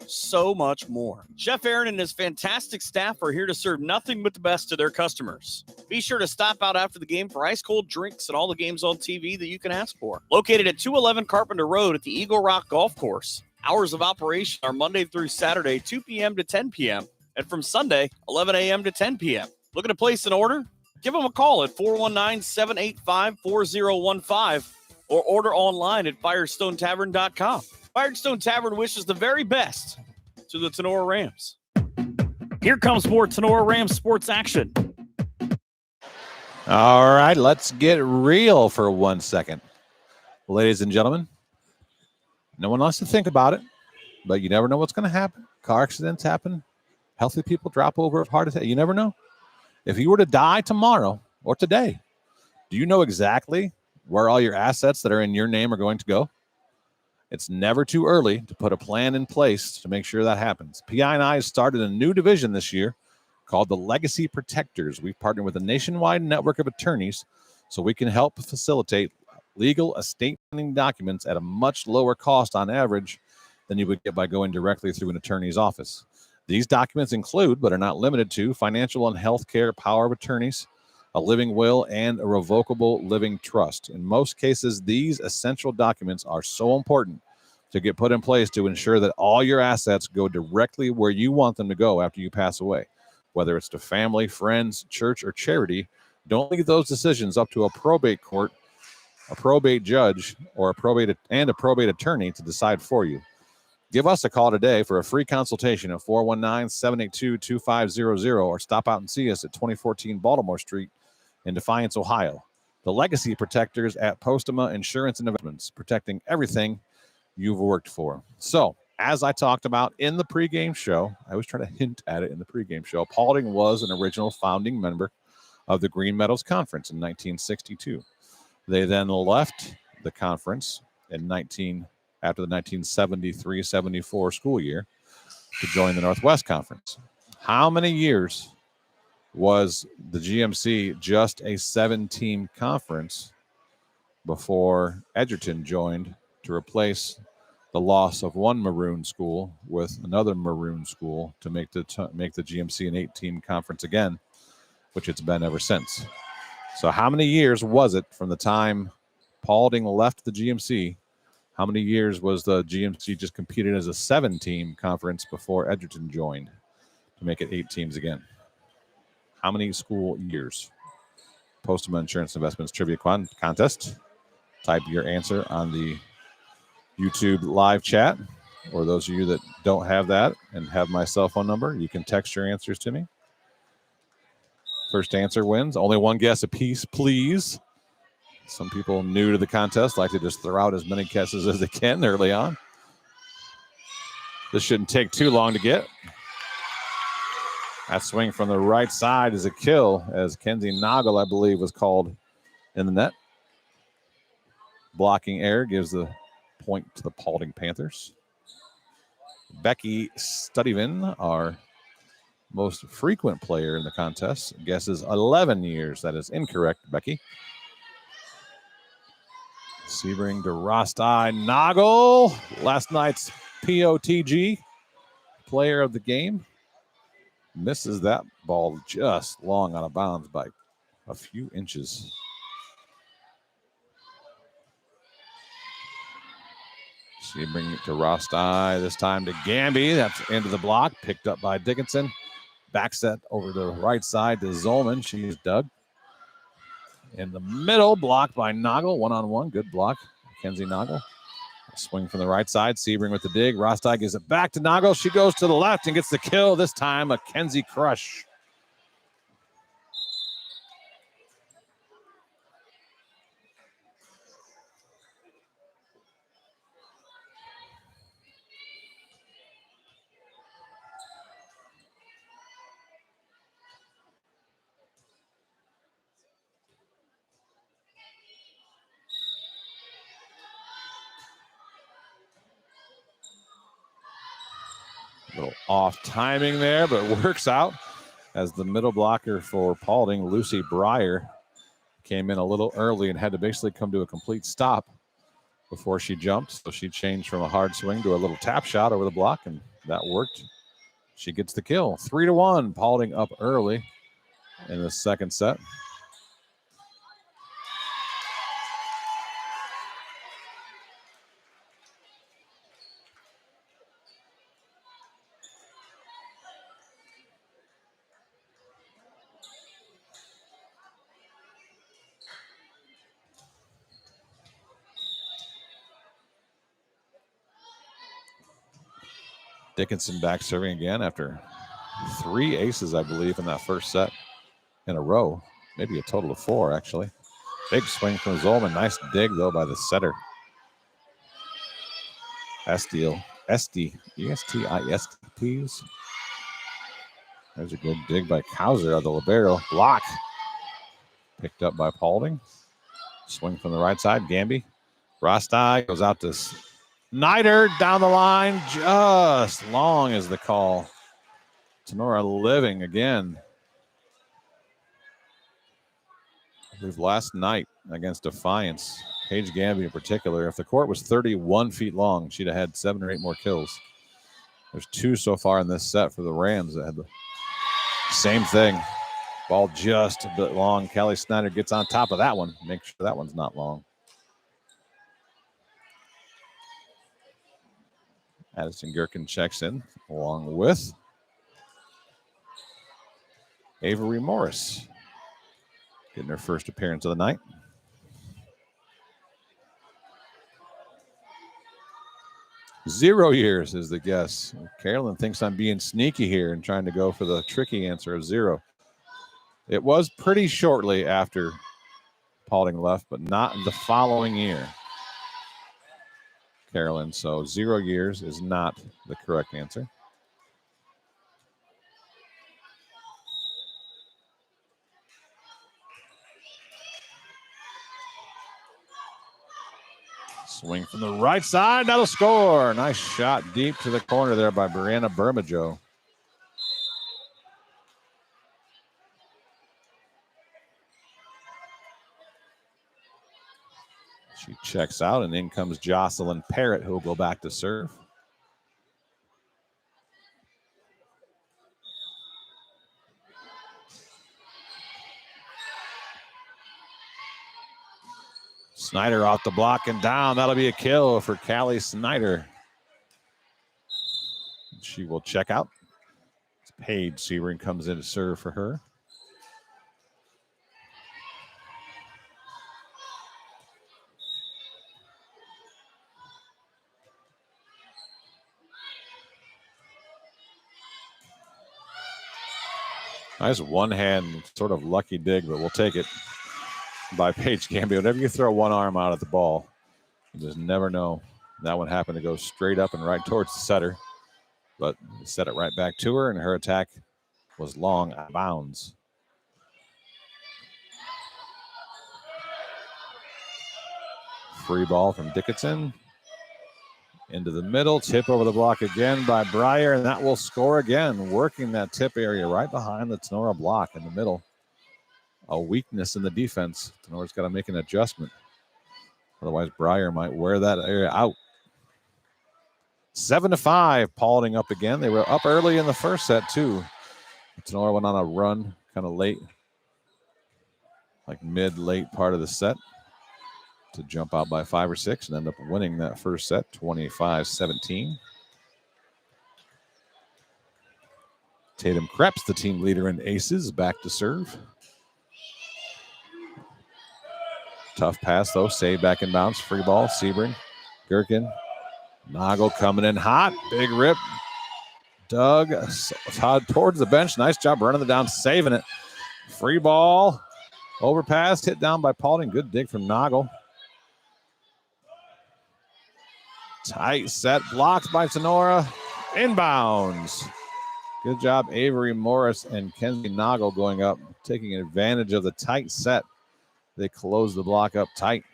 much more. Chef Aaron and his fantastic staff are here to serve nothing but the best to their customers. Be sure to stop out after the game for ice-cold drinks and all the games on TV that you can ask for. Located at 211 Carpenter Road at the Eagle Rock Golf Course. Hours of operation are Monday through Saturday, 2 p.m. to 10 p.m., and from Sunday, 11 a.m. to 10 p.m. Looking to place an order? Give them a call at 419-785-4015 or order online at firestonetavern.com. Firestone Tavern wishes the very best to the Tinora Rams. Here comes more Tinora Rams sports action. All right, let's get real for 1 second. Ladies and gentlemen, no one wants to think about it, but you never know what's going to happen. Car accidents happen. Healthy people drop over of heart attack. You never know. If you were to die tomorrow or today, do you know exactly where all your assets that are in your name are going to go? It's never too early to put a plan in place to make sure that happens. PI&I has started a new division this year called the Legacy Protectors. We've partnered with a nationwide network of attorneys so we can help facilitate legal estate planning documents at a much lower cost on average than you would get by going directly through an attorney's office. These documents include, but are not limited to, financial and healthcare power of attorneys, a living will, and a revocable living trust. In most cases, these essential documents are so important to get put in place to ensure that all your assets go directly where you want them to go after you pass away. Whether it's to family, friends, church, or charity, don't leave those decisions up to a probate court, a probate judge, or a probate attorney to decide for you. Give us a call today for a free consultation at 419-782-2500 or stop out and see us at 2014 Baltimore Street in Defiance, Ohio. The Legacy Protectors at Postama Insurance and Investments, protecting everything you've worked for. So, as I talked about in the pregame show, I was trying to hint at it in the pregame show, Paulding was an original founding member of the Green Meadows Conference in 1962. They then left the conference after the 1973-74 school year to join the Northwest Conference. How many years was the GMC just a 7-team conference before Edgerton joined to replace the loss of one Maroon school with another Maroon school to make the GMC an 8-team conference again, which it's been ever since. So how many years was it from the time Paulding left the GMC? How many years was the GMC just competed as a 7-team conference before Edgerton joined to make it 8 teams again? How many school years? Postama Insurance Investments Trivia Contest. Type your answer on the YouTube live chat, or those of you that don't have that and have my cell phone number, you can text your answers to me. First answer wins. Only one guess apiece, please. Some people new to the contest like to just throw out as many guesses as they can early on. This shouldn't take too long to get. That swing from the right side is a kill, as Kenzie Noggle, I believe, was called in the net. blocking error gives the point to the Paulding Panthers. Becky Studivin, our most frequent player in the contest, guesses 11 years. That is incorrect, Becky. Sebring to Rostai Noggle, last night's POTG player of the game. Misses that ball just long out of bounds by a few inches. Sebring to Rostai, this time to Gamby. That's into the block, picked up by Dickinson. Back set over to the right side to Zolman. She's dug. In the middle, blocked by Noggle. One-on-one, good block. Mackenzie Noggle. Swing from the right side. Sebring with the dig. Rostai gives it back to Noggle. She goes to the left and gets the kill. This time, Mackenzie Crush. A little off timing there, but works out as the middle blocker for Paulding, Lucy Breyer, came in a little early and had to basically come to a complete stop before she jumped. So she changed from a hard swing to a little tap shot over the block, and that worked. She gets the kill. 3-1, Paulding up early in the second set. Dickinson back serving again after 3 aces, I believe, in that first set in a row. Maybe a total of 4, actually. Big swing from Zolman. Nice dig, though, by the setter. Estiel. E-S-T-I-S-T's. There's a good dig by Kauser of the libero. Block. Picked up by Paulding. Swing from the right side. Gamby. Rostai goes out to Snyder down the line. Just long as the call. Tinora living again. I believe last night against Defiance, Paige Gamby in particular, if the court was 31 feet long, she'd have had 7 or 8 more kills. There's 2 so far in this set for the Rams that had the same thing. Ball just a bit long. Kelly Snyder gets on top of that one. Make sure that one's not long. Addison Gherkin checks in along with Avery Morris, getting her first appearance of the night. Zero years is the guess. Carolyn thinks I'm being sneaky here and trying to go for the tricky answer of 0. It was pretty shortly after Paulding left, but not the following year, Carolyn. So 0 years is not the correct answer. Swing from the right side. That'll score. Nice shot deep to the corner there by Brianna Bermajo. She checks out, and in comes Jocelyn Parrott, who will go back to serve. Snyder off the block and down. That'll be a kill for Callie Snyder. She will check out. Paige Sebring comes in to serve for her. Nice one-hand sort of lucky dig, but we'll take it by Paige Gamby. Whenever you throw one arm out at the ball, you just never know. That one happened to go straight up and right towards the setter, but set it right back to her, and her attack was long out of bounds. Free ball from Dickinson. Into the middle, tip over the block again by Breyer, and that will score again, working that tip area right behind the Tinora block in the middle. A weakness in the defense. Tenora's got to make an adjustment. Otherwise, Breyer might wear that area out. 7-5, Paulding up again. They were up early in the first set, too. Tinora went on a run kind of late, like mid-late part of the set, to jump out by 5 or 6 and end up winning that first set, 25-17. Tatum Krebs, the team leader in aces, back to serve. Tough pass, though. Saved back in bounds. Free ball. Sebring. Gherkin. Noggle coming in hot. Big rip. Doug towards the bench. Nice job running it down, saving it. Free ball. Overpass. Hit down by Paulding. Good dig from Noggle. Tight set. Blocked by Tinora. Inbounds. Good job, Avery Morris and Kenzie Noggle going up, taking advantage of the tight set. They close the block up tight.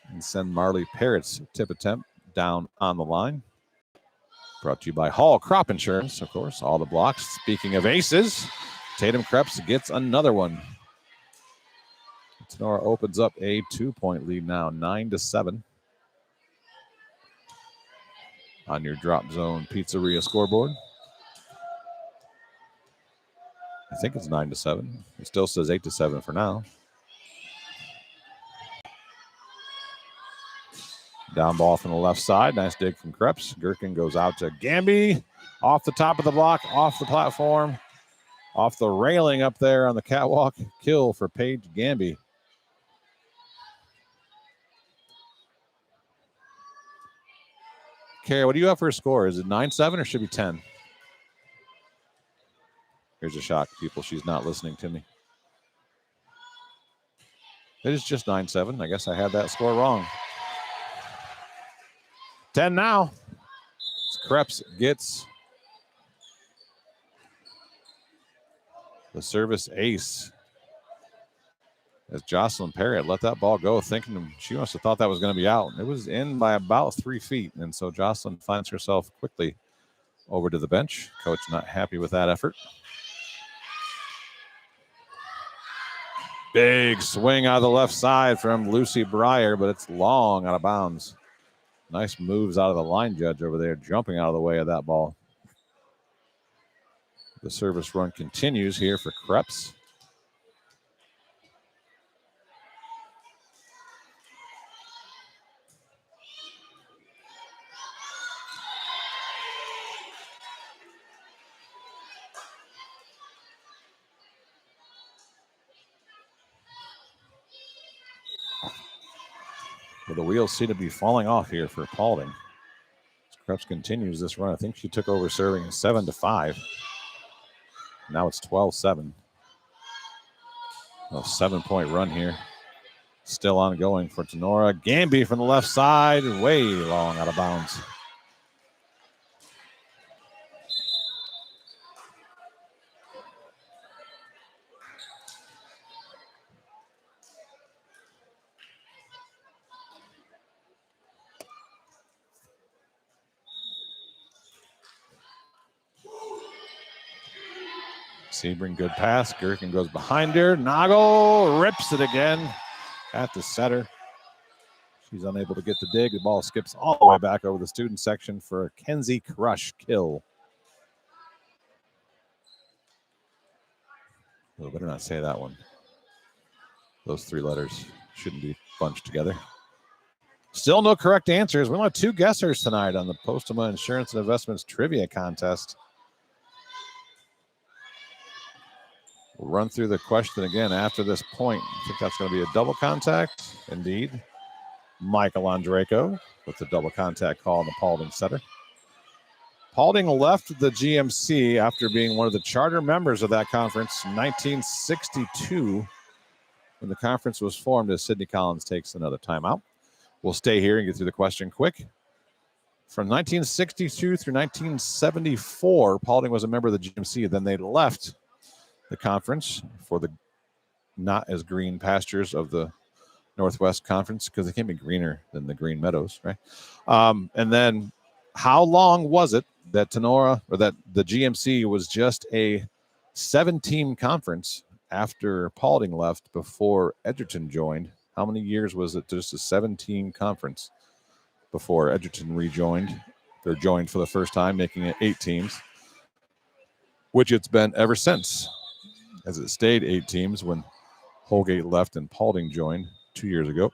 And send Marley Parrott's tip attempt down on the line. Brought to you by Hall Crop Insurance, of course, all the blocks. Speaking of aces, Tatum Krebs gets another one. Tinora opens up a 2-point lead now, 9-7. On your Drop Zone Pizzeria scoreboard. I think it's 9-7. It still says 8-7 for now. Down ball from the left side. Nice dig from Krebs. Gherkin goes out to Gamby. Off the top of the block, off the platform, off the railing up there on the catwalk. Kill for Paige Gamby. Kara, what do you have for a score? Is it 9-7 or should it be 10? Here's a shock, people. She's not listening to me. It is just 9-7. I guess I had that score wrong. 10 now. Krebs gets the service ace. As Jocelyn Parrott let that ball go, thinking she must have thought that was going to be out. It was in by about 3 feet, and so Jocelyn finds herself quickly over to the bench. Coach not happy with that effort. Big swing out of the left side from Lucy Breyer, but it's long out of bounds. Nice moves out of the line judge over there, jumping out of the way of that ball. The service run continues here for Krebs. Well, the wheels seem to be falling off here for Paulding. Krebs continues this run. I think she took over serving 7-5. Now it's 12-7. A 7-point run here. Still ongoing for Tinora. Gamby from the left side, way long out of bounds. Sebring, good pass. Gherkin goes behind her. Noggle rips it again at the setter. She's unable to get the dig. The ball skips all the way back over the student section for a Kenzie Crush kill. Oh, better not say that one. Those 3 letters shouldn't be bunched together. Still no correct answers. We only have 2 guessers tonight on the Postuma Insurance and Investments Trivia Contest. We'll run through the question again after this point. I think that's going to be a double contact. Indeed. Michael Andreyko with the double contact call on the Paulding setter. Paulding left the GMC after being one of the charter members of that conference in 1962 when the conference was formed, as Sidney Collins takes another timeout. We'll stay here and get through the question quick. From 1962 through 1974, Paulding was a member of the GMC. Then they left the conference for the not as green pastures of the Northwest Conference because they can't be greener than the Green Meadows, right? And then how long was it that Tinora or that the GMC was just a 7-team conference after Paulding left before Edgerton joined? How many years was it just a 7-team conference before Edgerton rejoined or joined for the first time, making it 8 teams, which it's been ever since, as it stayed 8 teams when Holgate left and Paulding joined 2 years ago.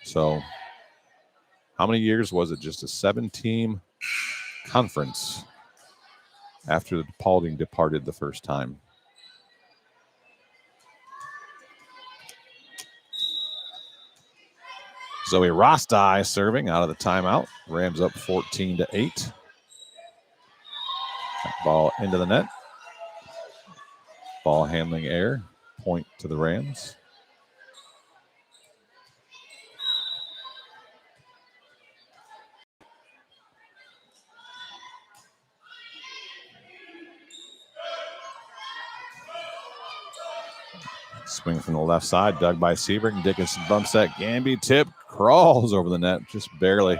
So how many years was it just a 7-team conference after Paulding departed the first time? Zoe Rostai serving out of the timeout. Rams up 14-8. Ball into the net. Ball handling error. Point to the Rams. Swing from the left side, dug by Seabrook. Dickinson bumps that. Gamby tip, crawls over the net, just barely.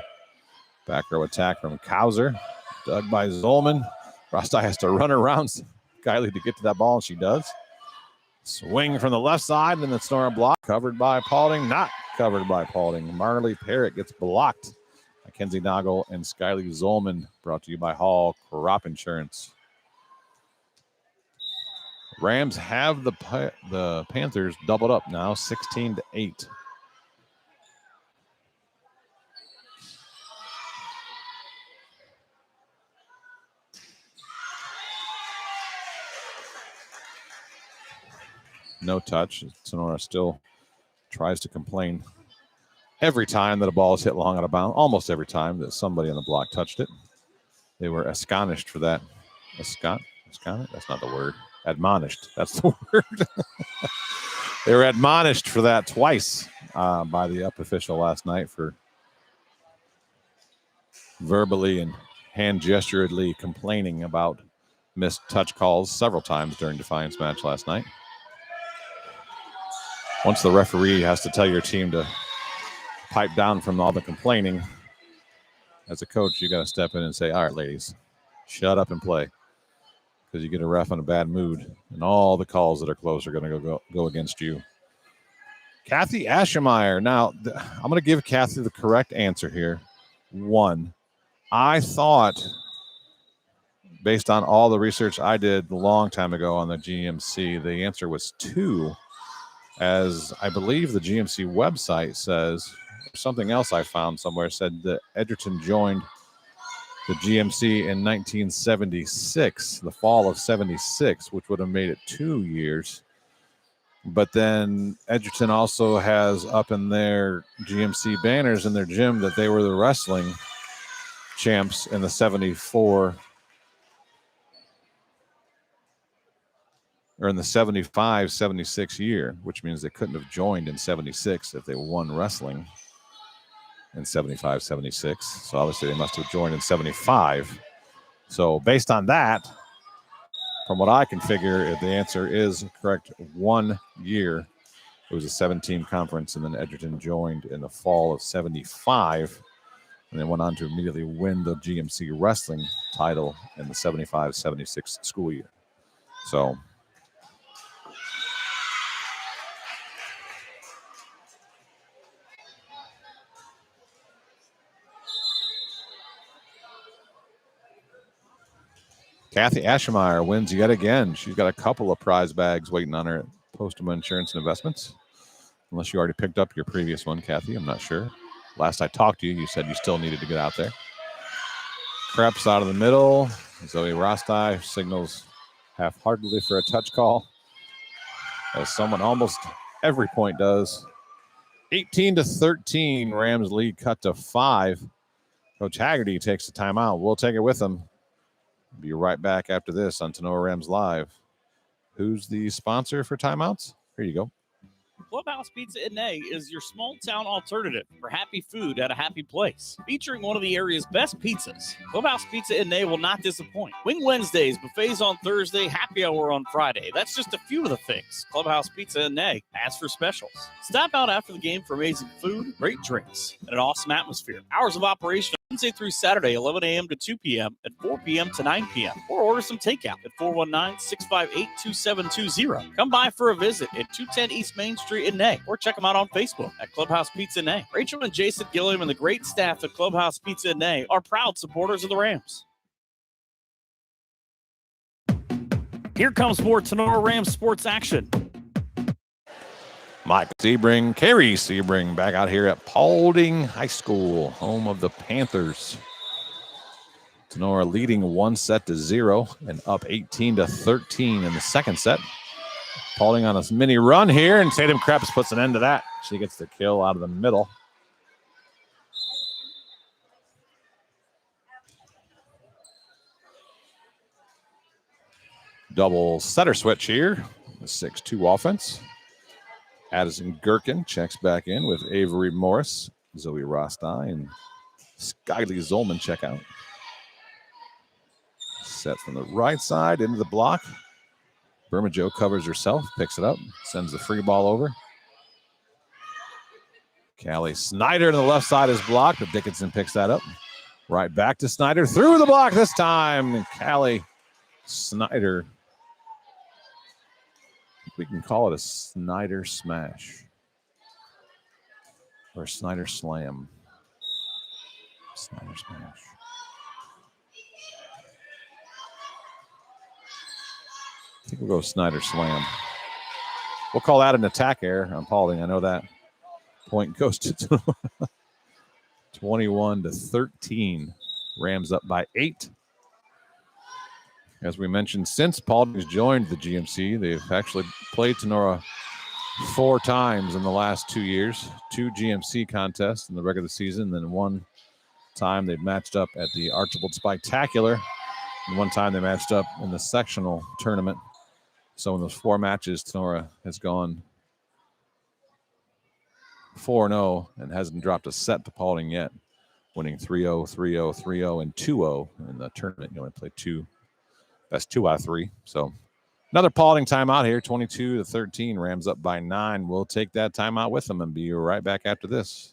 Back row attack from Kauser. Dug by Zolman. Rostai has to run around Kylie to get to that ball, and she does. Swing from the left side, and then the Tinora block. Covered by Paulding, not covered by Paulding. Marley Parrott gets blocked by Kenzie Noggle and Skylie Zolman. Brought to you by Hall Crop Insurance. Rams have the Panthers doubled up now, 16-8. No touch. Tinora still tries to complain every time that a ball is hit long out of bounds, almost every time that somebody on the block touched it. They were astonished for that. Astonished? That's not the word. Admonished. That's the word. They were admonished for that twice by the up official last night for verbally and hand gesturedly complaining about missed touch calls several times during Defiance match last night. Once the referee has to tell your team to pipe down from all the complaining, as a coach, you got to step in and say, all right, ladies, shut up and play. Because you get a ref in a bad mood, and all the calls that are close are going to go against you. Kathy Aschemeyer. Now, I'm going to give Kathy the correct answer here. 1. I thought, based on all the research I did a long time ago on the GMC, the answer was 2, as I believe the GMC website says, something else I found somewhere said that Edgerton joined the GMC in 1976, the fall of 76, which would have made it 2 years. But then Edgerton also has up in their GMC banners in their gym that they were the wrestling champs in the 74 or in the 75-76 year, which means they couldn't have joined in 76 if they won wrestling in 75-76. So obviously they must have joined in 75. So based on that, from what I can figure, if the answer is correct, 1 year, it was a 7-team conference, and then Edgerton joined in the fall of 75, and then went on to immediately win the GMC wrestling title in the 75-76 school year. So Kathy Aschemeyer wins yet again. She's got a couple of prize bags waiting on her at Postuma Insurance and Investments. Unless you already picked up your previous one, Kathy. I'm not sure. Last I talked to you, you said you still needed to get out there. Krebs out of the middle. Zoe Rostai signals half-heartedly for a touch call, as someone almost every point does. 18-13, Rams lead cut to 5. Coach Haggerty takes the timeout. We'll take it with him. Be right back after this on Tinora Rams Live. Who's the sponsor for timeouts? Here you go. Clubhouse Pizza in A is your small town alternative for happy food at a happy place, featuring one of the area's best pizzas. Clubhouse Pizza in A will not disappoint. Wing Wednesdays, buffets on Thursday, happy hour on Friday. That's just a few of the things Clubhouse Pizza in A has for specials. Stop out after the game for amazing food, great drinks, and an awesome atmosphere. Hours of operation Wednesday through Saturday, 11 a.m. to 2 p.m. and 4 p.m. to 9 p.m. Or order some takeout at 419-658-2720. Come by for a visit at 210 East Main Street in Nay, or check them out on Facebook at Clubhouse Pizza Nay. Rachel and Jason Gilliam and the great staff at Clubhouse Pizza Nay are proud supporters of the Rams. Here comes more Tinora Rams sports action. Mike Sebring, Kerry Sebring, back out here at Paulding High School, home of the Panthers. Tinora leading 1-0 and up 18-13 in the second set. Paulding on a mini run here, and Tatum Krebs puts an end to that. She gets the kill out of the middle. Double setter switch here. The 6-2 offense. Addison Gherkin checks back in with Avery Morris, Zoe Rostai, and Skyly Zolman check out. Set from the right side into the block. Bermajo covers herself, picks it up, sends the free ball over. Callie Snyder to the left side is blocked, but Dickinson picks that up. Right back to Snyder, through the block this time. And Callie Snyder, we can call it a Snyder smash or Snyder slam. Snyder smash. I think we'll go Snyder slam. We'll call that an attack error on Paulding. I know that. Point goes to 21-13. Rams up by 8. As we mentioned, since Paulding's joined the GMC, they've actually played Tinora 4 times in the last 2 years. 2 GMC contests in the regular season, then 1 time they matched up at the Archibald Spectacular, and 1 time they matched up in the sectional tournament. So in those 4 matches, Tinora has gone 4-0 and hasn't dropped a set to Paulding yet, winning 3-0, 3-0, 3-0, and 2-0 in the tournament. You only played 2. That's 2 out of 3. So another Paulding timeout here, 22-13. Rams up by 9. We'll take that timeout with them and be right back after this.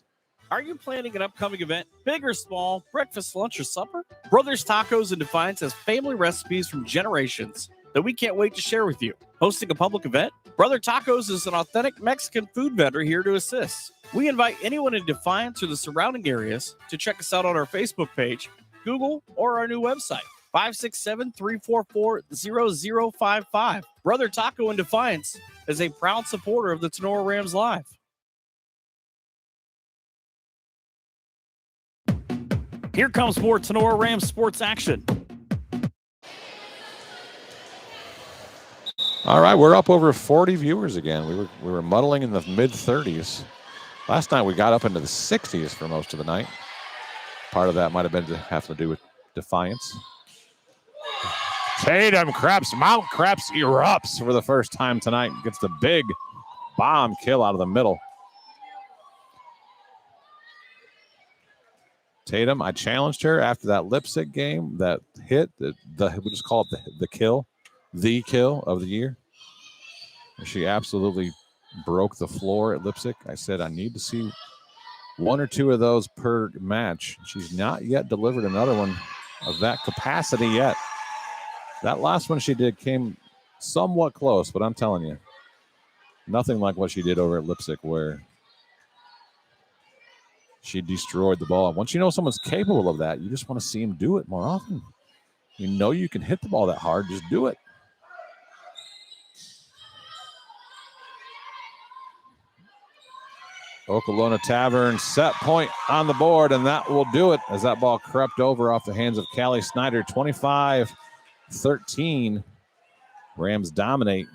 Are you planning an upcoming event, big or small, breakfast, lunch, or supper? Brothers Tacos in Defiance has family recipes from generations that we can't wait to share with you. Hosting a public event? Brother Tacos is an authentic Mexican food vendor here to assist. We invite anyone in Defiance or the surrounding areas to check us out on our Facebook page, Google, or our new website. 567-344-0055. Brother Taco in Defiance is a proud supporter of the Tinora Rams Live. Here comes more Tinora Rams sports action. All right, we're up over 40 viewers again. We were muddling in the mid-30s. Last night we got up into the 60s for most of the night. Part of that might have been to have to do with Defiance. Tatum Krebs, Mount Krebs erupts for the first time tonight. Gets the big bomb kill out of the middle. Tatum, I challenged her after that Lipsick game, that hit, we just call it the kill of the year. She absolutely broke the floor at Lipsick. I said, I need to see 1 or 2 of those per match. She's not yet delivered another one of that capacity yet. That last one she did came somewhat close, but I'm telling you, nothing like what she did over at Lipsick, where she destroyed the ball. Once you know someone's capable of that, you just want to see him do it more often. You know you can hit the ball that hard, just do it. Okolona Tavern set point on the board, and that will do it as that ball crept over off the hands of Callie Snyder. 25-13. Rams dominate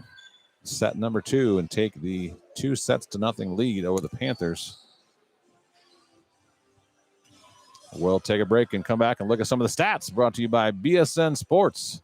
set number 2 and take the 2-0 lead over the Panthers. We'll take a break and come back and look at some of the stats brought to you by BSN Sports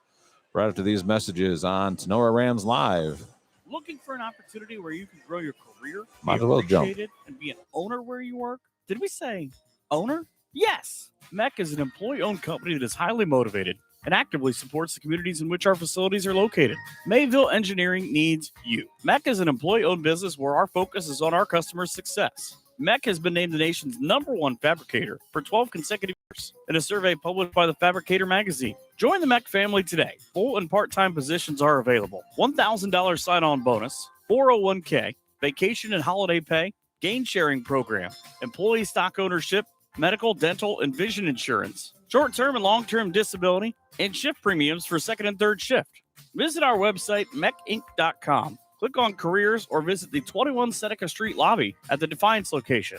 right after these messages on Tinora Rams Live. Looking for an opportunity where you can grow your career, Might be as well jump. appreciated, and be an owner where you work? Did we say owner? Yes. MEC is an employee-owned company that is highly motivated and actively supports the communities in which our facilities are located. Mayville Engineering needs you. MEC is an employee-owned business where our focus is on our customers' success. MEC has been named the nation's #1 fabricator for 12 consecutive years in a survey published by the Fabricator magazine. Join the MEC family today. Full and part-time positions are available. $1,000 sign-on bonus, 401k, vacation and holiday pay, gain sharing program, employee stock ownership, medical, dental, and vision insurance, short-term and long-term disability, and shift premiums for second and third shift. Visit our website, mecinc.com. Click on careers or visit the 21 Seneca Street lobby at the Defiance location.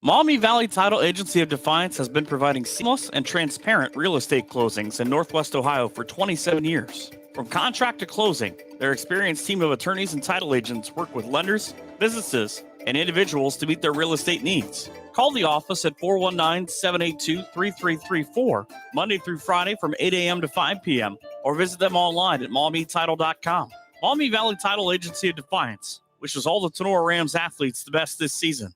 Maumee Valley Title Agency of Defiance has been providing seamless and transparent real estate closings in Northwest Ohio for 27 years. From contract to closing, their experienced team of attorneys and title agents work with lenders, businesses, and individuals to meet their real estate needs. Call the office at 419-782-3334, Monday through Friday from 8 a.m. to 5 p.m., or visit them online at maumeetitle.com. Maumee Valley Title Agency of Defiance wishes all the Tinora Rams athletes the best this season.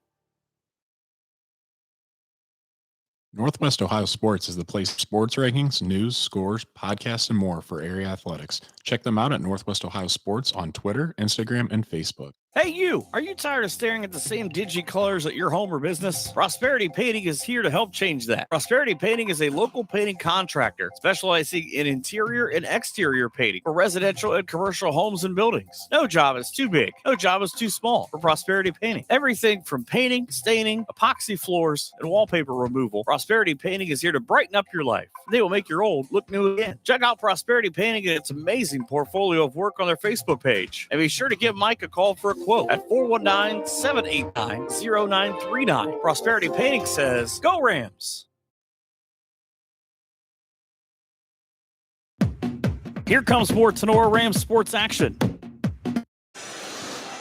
Northwest Ohio Sports is the place for sports rankings, news, scores, podcasts, and more for area athletics. Check them out at Northwest Ohio Sports on Twitter, Instagram, and Facebook. Hey you, are you tired of staring at the same dingy colors at your home or business? Prosperity Painting is here to help change that. Prosperity Painting is a local painting contractor specializing in interior and exterior painting for residential and commercial homes and buildings. No job is too big. No job is too small for Prosperity Painting. Everything from painting, staining, epoxy floors, and wallpaper removal. Prosperity Painting is here to brighten up your life. They will make your old look new again. Check out Prosperity Painting and its amazing portfolio of work on their Facebook page. And be sure to give Mike a call for a quote at 419-789-0939. Prosperity Painting says, go Rams! Here comes more Tinora Rams sports action.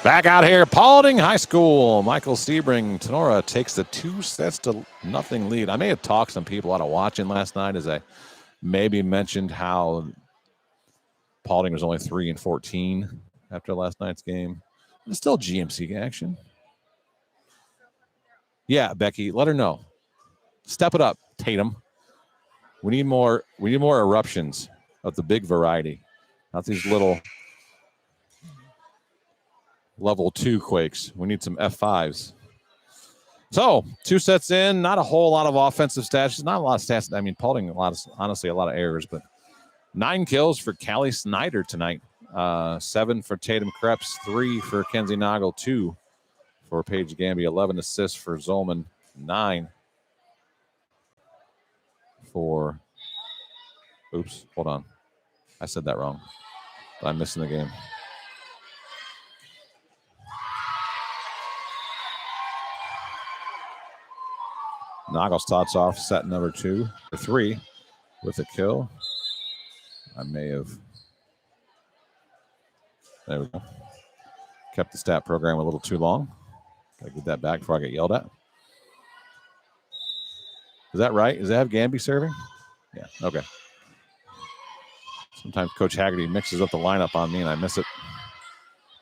Back out here, Paulding High School. Michael Sebring, Tinora takes the 2-0 lead. I may have talked some people out of watching last night as I maybe mentioned how Paulding was only 3-14 after last night's game. It's still GMC action. Yeah, Becky, let her know. Step it up, Tatum. We need more eruptions of the big variety, not these little level 2 quakes. We need some F5s. So 2 sets in, not a whole lot of offensive stats. Not a lot of stats. I mean, Paulding, honestly, a lot of errors, but 9 kills for Callie Snyder tonight. 7 for Tatum Krebs, 3 for Kenzie Noggle, 2 for Paige Gamby, 11 assists for Zolman, 9 for. Oops, hold on. I said that wrong. I'm missing the game. Noggle starts off set number 2 for 3 with a kill. I may have. There we go. Kept the stat program a little too long. Gotta get that back before I get yelled at. Is that right? Does that have Gamby serving? Yeah, okay. Sometimes Coach Haggerty mixes up the lineup on me and I miss it.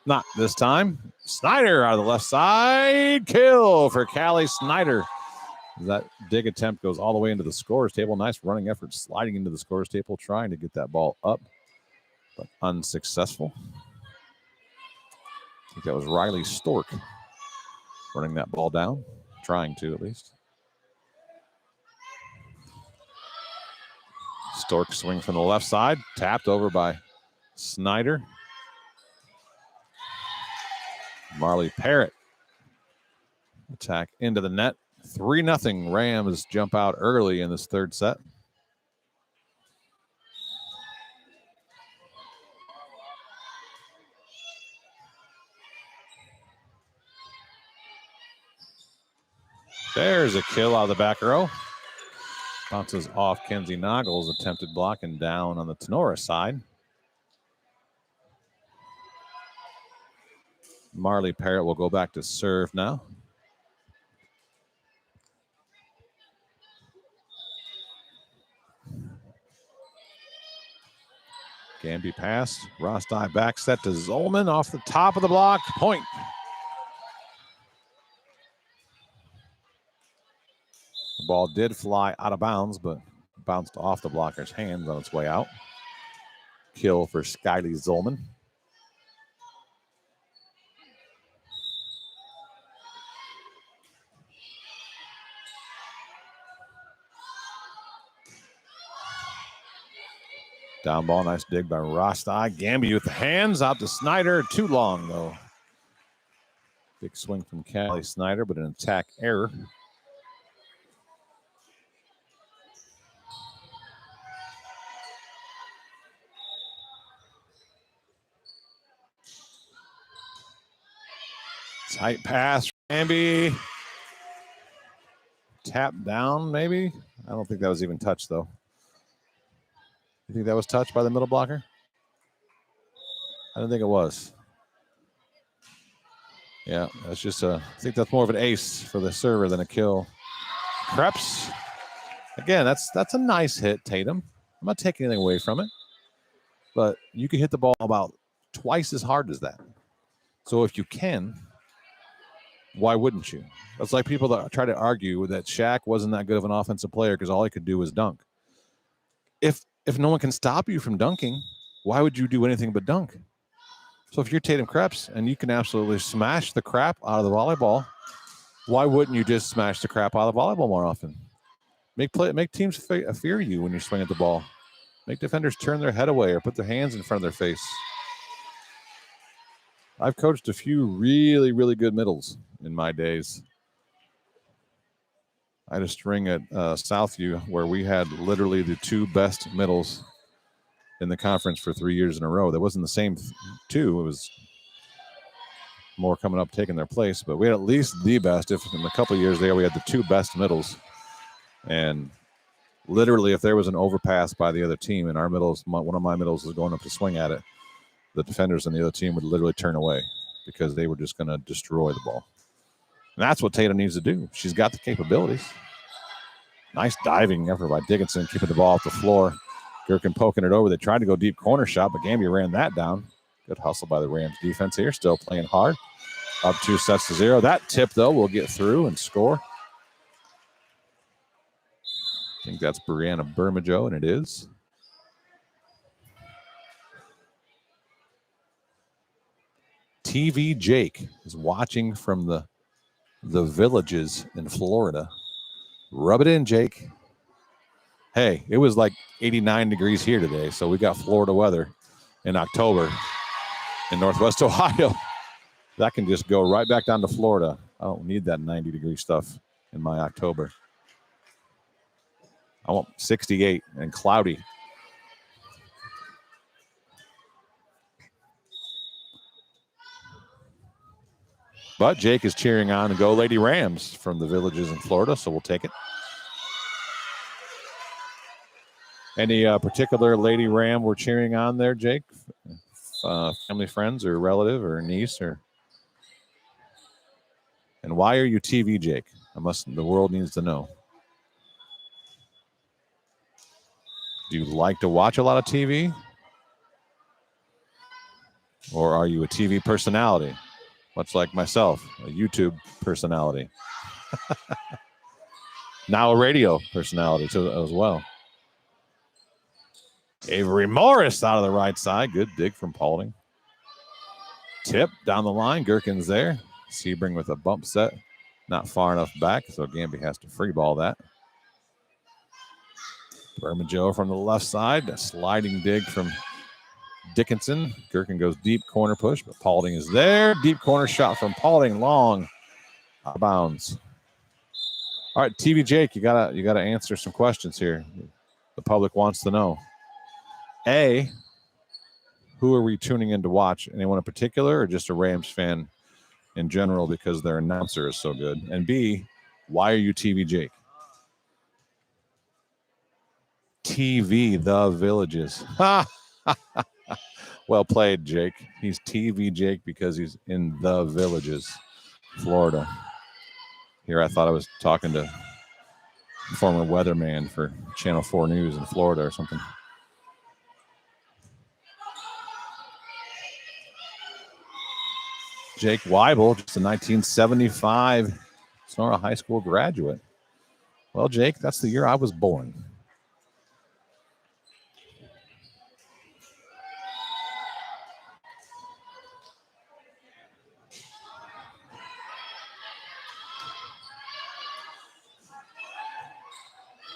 Not this time. Snyder out of the left side. Kill for Callie Snyder. That dig attempt goes all the way into the scorer's table. Nice running effort sliding into the scorer's table, trying to get that ball up, but unsuccessful. I think that was Riley Stork running that ball down, trying to at least. Stork swing from the left side, tapped over by Snyder. Marley Parrott attack into the net. 3-0 Rams jump out early in this third set. There's a kill out of the back row. Bounces off Kenzie Noggle's attempted block and down on the Tinora side. Marley Parrott will go back to serve now. Gamby pass. Rosti back set to Zolman off the top of the block. Point. The ball did fly out of bounds, but bounced off the blocker's hands on its way out. Kill for Skyly Zolman. Down ball, nice dig by Rosti. Gamby with the hands out to Snyder. Too long, though. Big swing from Callie Snyder, but an attack error. Tight pass, Gamby. Tap down, maybe? I don't think that was even touched, though. You think that was touched by the middle blocker? I don't think it was. Yeah, that's just I think that's more of an ace for the server than a kill. Krebs. Again, that's a nice hit, Tatum. I'm not taking anything away from it. But you can hit the ball about twice as hard as that. So if you can, why wouldn't you? That's like people that try to argue that Shaq wasn't that good of an offensive player because all he could do was dunk. If no one can stop you from dunking, why would you do anything but dunk? So if you're Tatum Krebs and you can absolutely smash the crap out of the volleyball, why wouldn't you just smash the crap out of the volleyball more often? Make teams fear you when you swing at the ball. Make defenders turn their head away or put their hands in front of their face. I've coached a few really, really good middles in my days. I had a string at Southview where we had literally the two best middles in the conference for 3 years in a row. That wasn't the same two. It was more coming up taking their place, but we had at least the best. If in a couple of years there, we had the two best middles. And literally, if there was an overpass by the other team and our middles, one of my middles was going up to swing at it, the defenders on the other team would literally turn away because they were just going to destroy the ball. And that's what Tatum needs to do. She's got the capabilities. Nice diving effort by Dickinson, keeping the ball off the floor. Gherkin poking it over. They tried to go deep corner shot, but Gamby ran that down. Good hustle by the Rams defense here. Still playing hard. Up 2-0. That tip, though, will get through and score. I think that's Brianna Bermajo, and it is. TV Jake is watching from the Villages in Florida. Rub it in, Jake. Hey, it was like 89 degrees here today, so we got Florida weather in October in Northwest Ohio. That can just go right back down to Florida. I don't need that 90-degree stuff in my October. I want 68 and cloudy. But Jake is cheering on and go Lady Rams from the Villages in Florida, so we'll take it. Any particular Lady Ram we're cheering on there, Jake? Family, friends, or relative, or niece, or? And why are you TV, Jake? The world needs to know. Do you like to watch a lot of TV? Or are you a TV personality? Much like myself, a YouTube personality. Now a radio personality too, as well. Avery Morris out of the right side. Good dig from Paulding. Tip down the line. Gherkin's there. Sebring with a bump set. Not far enough back, so Gamby has to free ball that. Bermajo from the left side. A sliding dig from Dickinson. Gherkin goes deep corner push, but Paulding is there. Deep corner shot from Paulding. Long. Out of bounds. All right, TV Jake, you gotta answer some questions here. The public wants to know. A, who are we tuning in to watch? Anyone in particular, or just a Rams fan in general because their announcer is so good? And B, why are you TV Jake? TV the Villages. Well played, Jake. He's TV Jake because he's in the Villages, Florida. Here I thought I was talking to former weatherman for Channel 4 News in Florida or something. Jake Weibel, just a 1975 Tinora High School graduate. Well, Jake, that's the year I was born.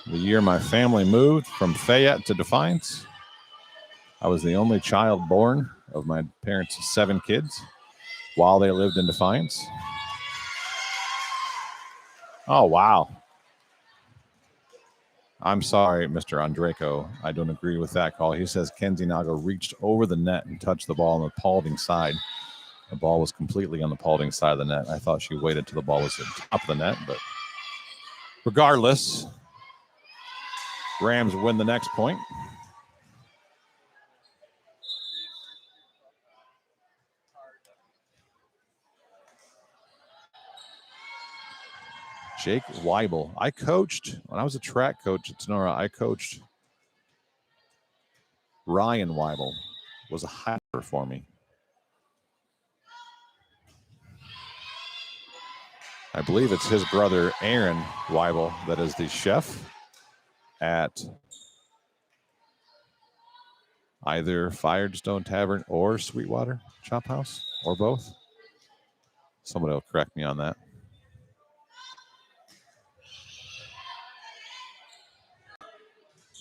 The year my family moved from Fayette to Defiance. I was the only child born of my parents' 7 kids while they lived in Defiance. Oh, wow. I'm sorry, Mr. Andreyko. I don't agree with that call. He says Kenzie Nago reached over the net and touched the ball on the Paulding side. The ball was completely on the Paulding side of the net. I thought she waited till the ball was at the top of the net, but regardless, Rams win the next point. Jake Weibel. I coached, when I was a track coach at Tinora, I coached Ryan Weibel, was a hiker for me. I believe it's his brother, Aaron Weibel, that is the chef at either Firestone Tavern or Sweetwater Chop House, or both. Somebody will correct me on that.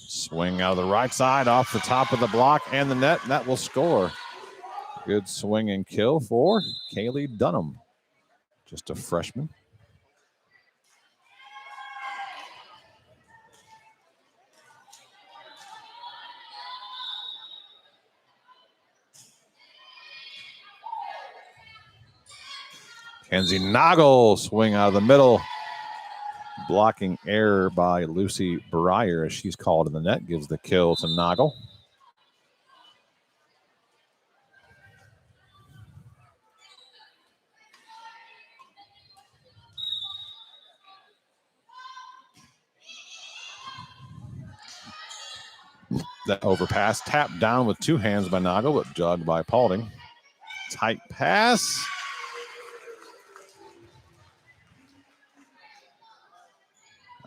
Swing out of the right side off the top of the block and the net. That will score. Good swing and kill for Kaylee Dunham. Just a freshman. Kenzie Nagel swing out of the middle. Blocking error by Lucy Breyer, as she's called in the net, gives the kill to Nagel. That overpass tapped down with 2 hands by Nagel, but jogged by Paulding. Tight pass.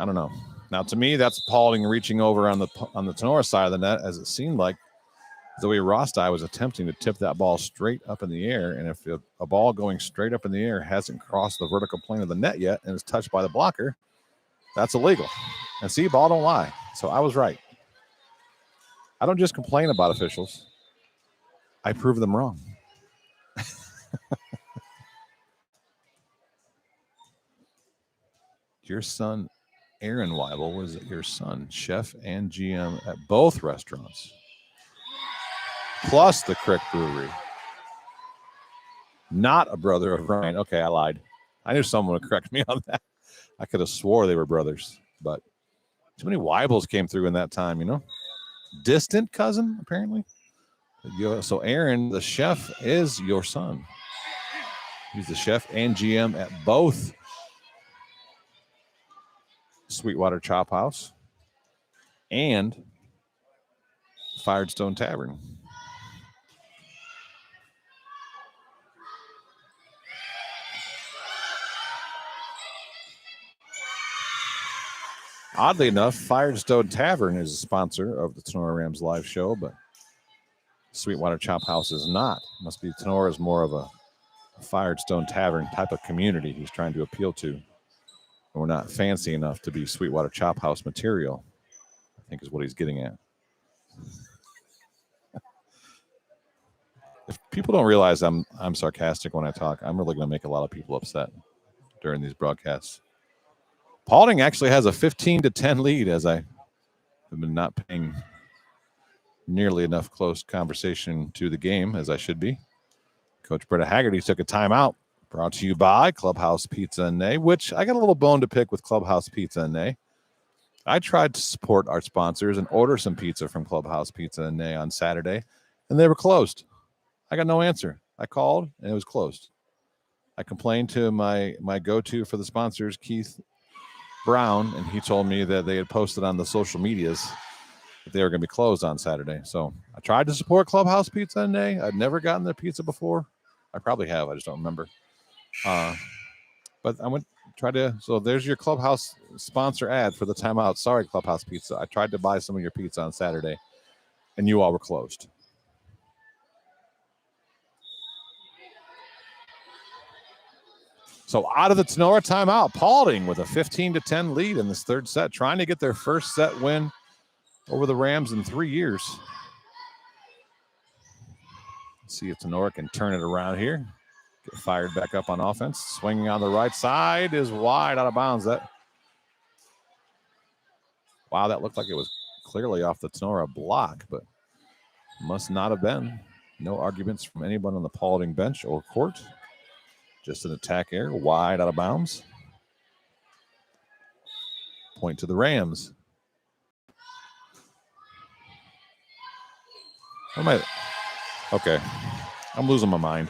I don't know. Now, to me, that's Paulding reaching over on the Tinora side of the net, as it seemed like Zoe Rostai was attempting to tip that ball straight up in the air. And if a ball going straight up in the air hasn't crossed the vertical plane of the net yet and is touched by the blocker, that's illegal. And see, ball don't lie. So I was right. I don't just complain about officials. I prove them wrong. Your son, Aaron Weibel, was your son, chef and GM at both restaurants, plus the Crick Brewery. Not a brother of Ryan. Okay, I lied. I knew someone would correct me on that. I could have swore they were brothers, but too many Weibels came through in that time, you know? Distant cousin, apparently. So Aaron, the chef, is your son. He's the chef and GM at both Sweetwater Chop House and Firestone Tavern. Oddly enough, Firestone Tavern is a sponsor of the Tinora Rams live show, but Sweetwater Chop House is not. Must be Tinora is more of a Firestone Tavern type of community he's trying to appeal to. And we're not fancy enough to be Sweetwater Chop House material, I think is what he's getting at. If people don't realize I'm sarcastic when I talk, I'm really going to make a lot of people upset during these broadcasts. Paulding actually has a 15-10 lead, as I have been not paying nearly enough close conversation to the game as I should be. Coach Britta Haggerty took a timeout. Brought to you by Clubhouse Pizza and Nay, which I got a little bone to pick with Clubhouse Pizza and Nay. I tried to support our sponsors and order some pizza from Clubhouse Pizza and Nay on Saturday, and they were closed. I got no answer. I called, and it was closed. I complained to my go-to for the sponsors, Keith Brown, and he told me that they had posted on the social medias that they were going to be closed on Saturday. So I tried to support Clubhouse Pizza and Nay. I'd never gotten their pizza before. I probably have. I just don't remember. But I went try to. So there's your Clubhouse sponsor ad for the timeout. Sorry, Clubhouse Pizza. I tried to buy some of your pizza on Saturday, and you all were closed. So out of the Tinora timeout, Paulding with a 15-10 lead in this third set, trying to get their first set win over the Rams in 3 years. Let's see if Tinora can turn it around here. Get fired back up on offense. Swinging on the right side is wide out of bounds. Wow, that looked like it was clearly off the Tinora block, but must not have been. No arguments from anyone on the Paulding bench or court. Just an attack error, wide out of bounds. Point to the Rams. Okay, I'm losing my mind.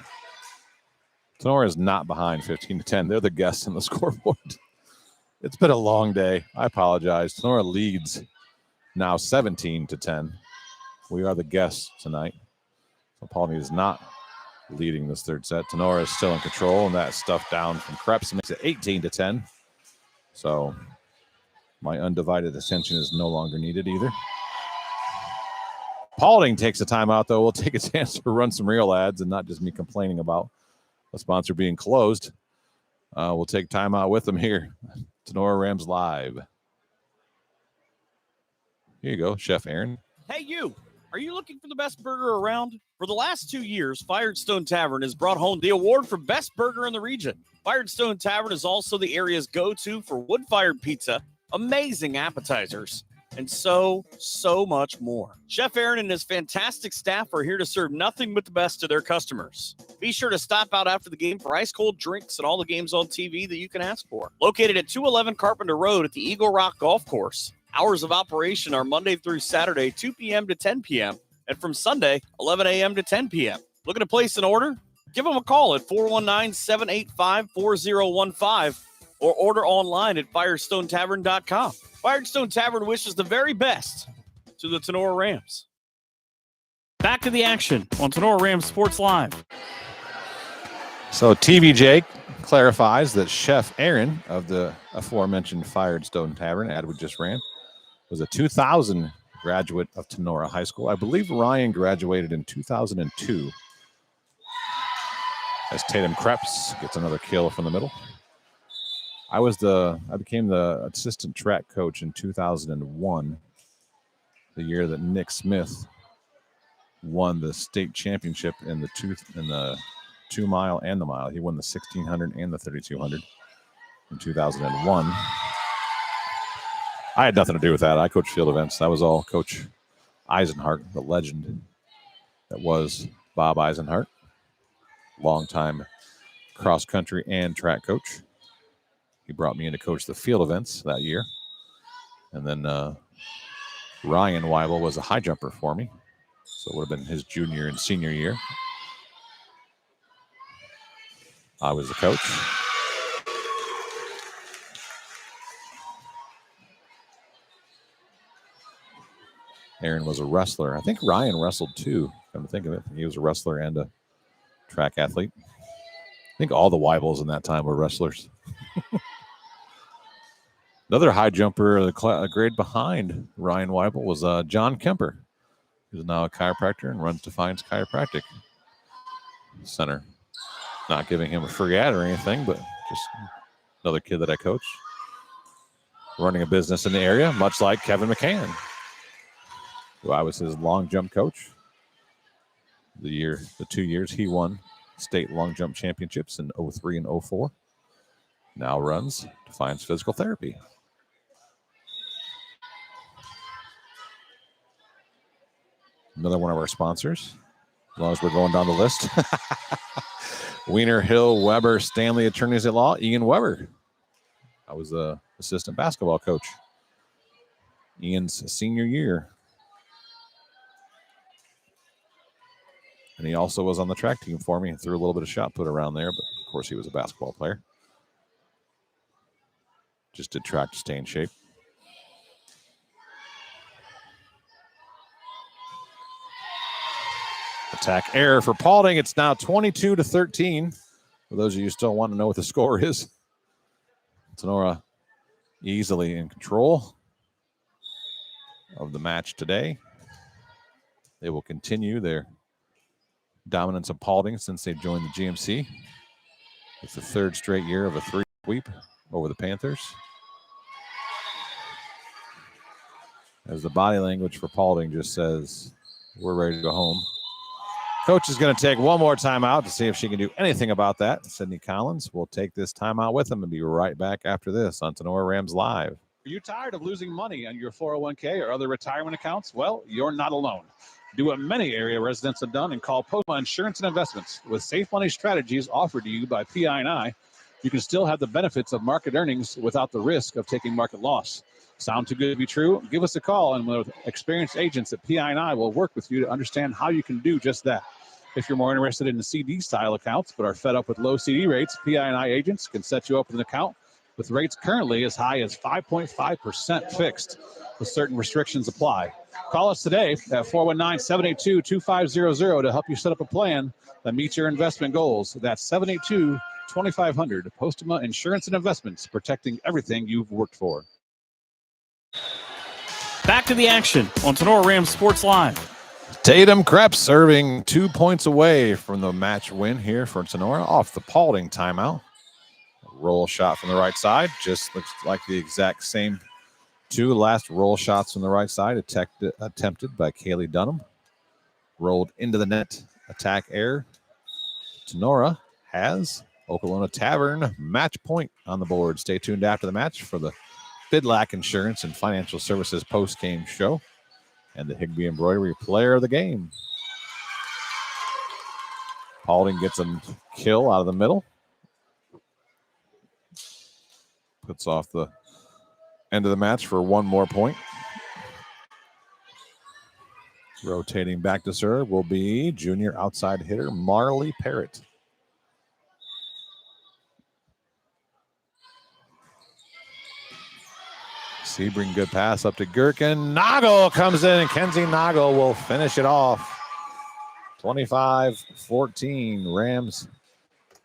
Tinora is not behind 15-10. They're the guests in the scoreboard. It's been a long day. I apologize. Tinora leads now 17-10. We are the guests tonight. So Paulding is not leading this third set. Tinora is still in control, and that stuff down from Krebs makes it 18-10. So my undivided attention is no longer needed either. Paulding takes a timeout, though. We'll take a chance to run some real ads and not just me complaining about a sponsor being closed. We'll take timeout with them here. Tinora Rams Live. Here you go, Chef Aaron. Hey, you. Are you looking for the best burger around? For the last 2 years, Firestone Tavern has brought home the award for best burger in the region. Firestone Tavern is also the area's go-to for wood-fired pizza, amazing appetizers, and so much more. Chef Aaron and his fantastic staff are here to serve nothing but the best to their customers. Be sure to stop out after the game for ice-cold drinks and all the games on TV that you can ask for. Located at 211 Carpenter Road at the Eagle Rock Golf Course. Hours of operation are Monday through Saturday, 2 p.m. to 10 p.m., and from Sunday, 11 a.m. to 10 p.m. Looking to place an order? Give them a call at 419-785-4015 or order online at firestonetavern.com. Firestone Tavern wishes the very best to the Tinora Rams. Back to the action on Tinora Rams Sports Live. So TVJ clarifies that Chef Aaron of the aforementioned Firestone Tavern ad we just ran was a 2000 graduate of Tinora High School. I believe Ryan graduated in 2002. As Tatum Krebs gets another kill from the middle. I became the assistant track coach in 2001, the year that Nick Smith won the state championship in the 2 mile and the mile. He won the 1600 and the 3200 in 2001. I had nothing to do with that. I coached field events. That was all Coach Eisenhart, the legend that was Bob Eisenhart, longtime cross country and track coach. He brought me in to coach the field events that year. And then Ryan Weibel was a high jumper for me. So it would have been his junior and senior year. I was the coach. Aaron was a wrestler. I think Ryan wrestled too, come to think of it. He was a wrestler and a track athlete. I think all the Weibels in that time were wrestlers. Another high jumper, a grade behind Ryan Weibel, was John Kemper, who's now a chiropractor and runs Defiance Chiropractic Center. Not giving him a free ad or anything, but just another kid that I coached. Running a business in the area, much like Kevin McCann, who I was his long jump coach. The 2 years he won state long jump championships in 03 and 04. Now runs Defiance Physical Therapy. Another one of our sponsors, as long as we're going down the list. Wiener Hill Weber Stanley Attorneys at Law, Ian Weber. I was the assistant basketball coach. Ian's senior year. And he also was on the track team for me and threw a little bit of shot put around there, but of course he was a basketball player. Just did track to stay in shape. Attack error for Paulding. It's now 22-13. For those of you who still want to know what the score is, Tinora easily in control of the match today. They will continue their dominance of Paulding since they joined the GMC. It's the third straight year of a 3 sweep over the Panthers. As the body language for Paulding just says, we're ready to go home. Coach is going to take one more timeout to see if she can do anything about that. Sydney Collins will take this timeout with him and be right back after this on Tinora Rams Live. Are you tired of losing money on your 401k or other retirement accounts? Well, you're not alone. Do what many area residents have done and call Postma Insurance and Investments. With safe money strategies offered to you by PI&I, you can still have the benefits of market earnings without the risk of taking market loss. Sound too good to be true? Give us a call, and with experienced agents at PI&I will work with you to understand how you can do just that. If you're more interested in the CD-style accounts but are fed up with low CD rates, PI&I agents can set you up with an account with rates currently as high as 5.5% fixed, with certain restrictions apply. Call us today at 419-782-2500 to help you set up a plan that meets your investment goals. That's 782-2500. Postma Insurance and Investments, protecting everything you've worked for. Back to the action on Tinora Rams Sports Live. Tatum Krebs serving 2 points away from the match win here for Tinora off the Paulding timeout. Roll shot from the right side. Just looks like the exact same two last roll shots from the right side attempted by Kaylee Dunham. Rolled into the net. Attack error. Tinora has Okolona Tavern match point on the board. Stay tuned after the match for the Bidlack Insurance and Financial Services post-game show and the Higbee Embroidery Player of the Game. Paulding gets a kill out of the middle. Puts off the end of the match for one more point. Rotating back to serve will be junior outside hitter Marley Parrott. Sebring, good pass up to Gherkin. Noggle comes in, and Kenzie Noggle will finish it off. 25-14. Rams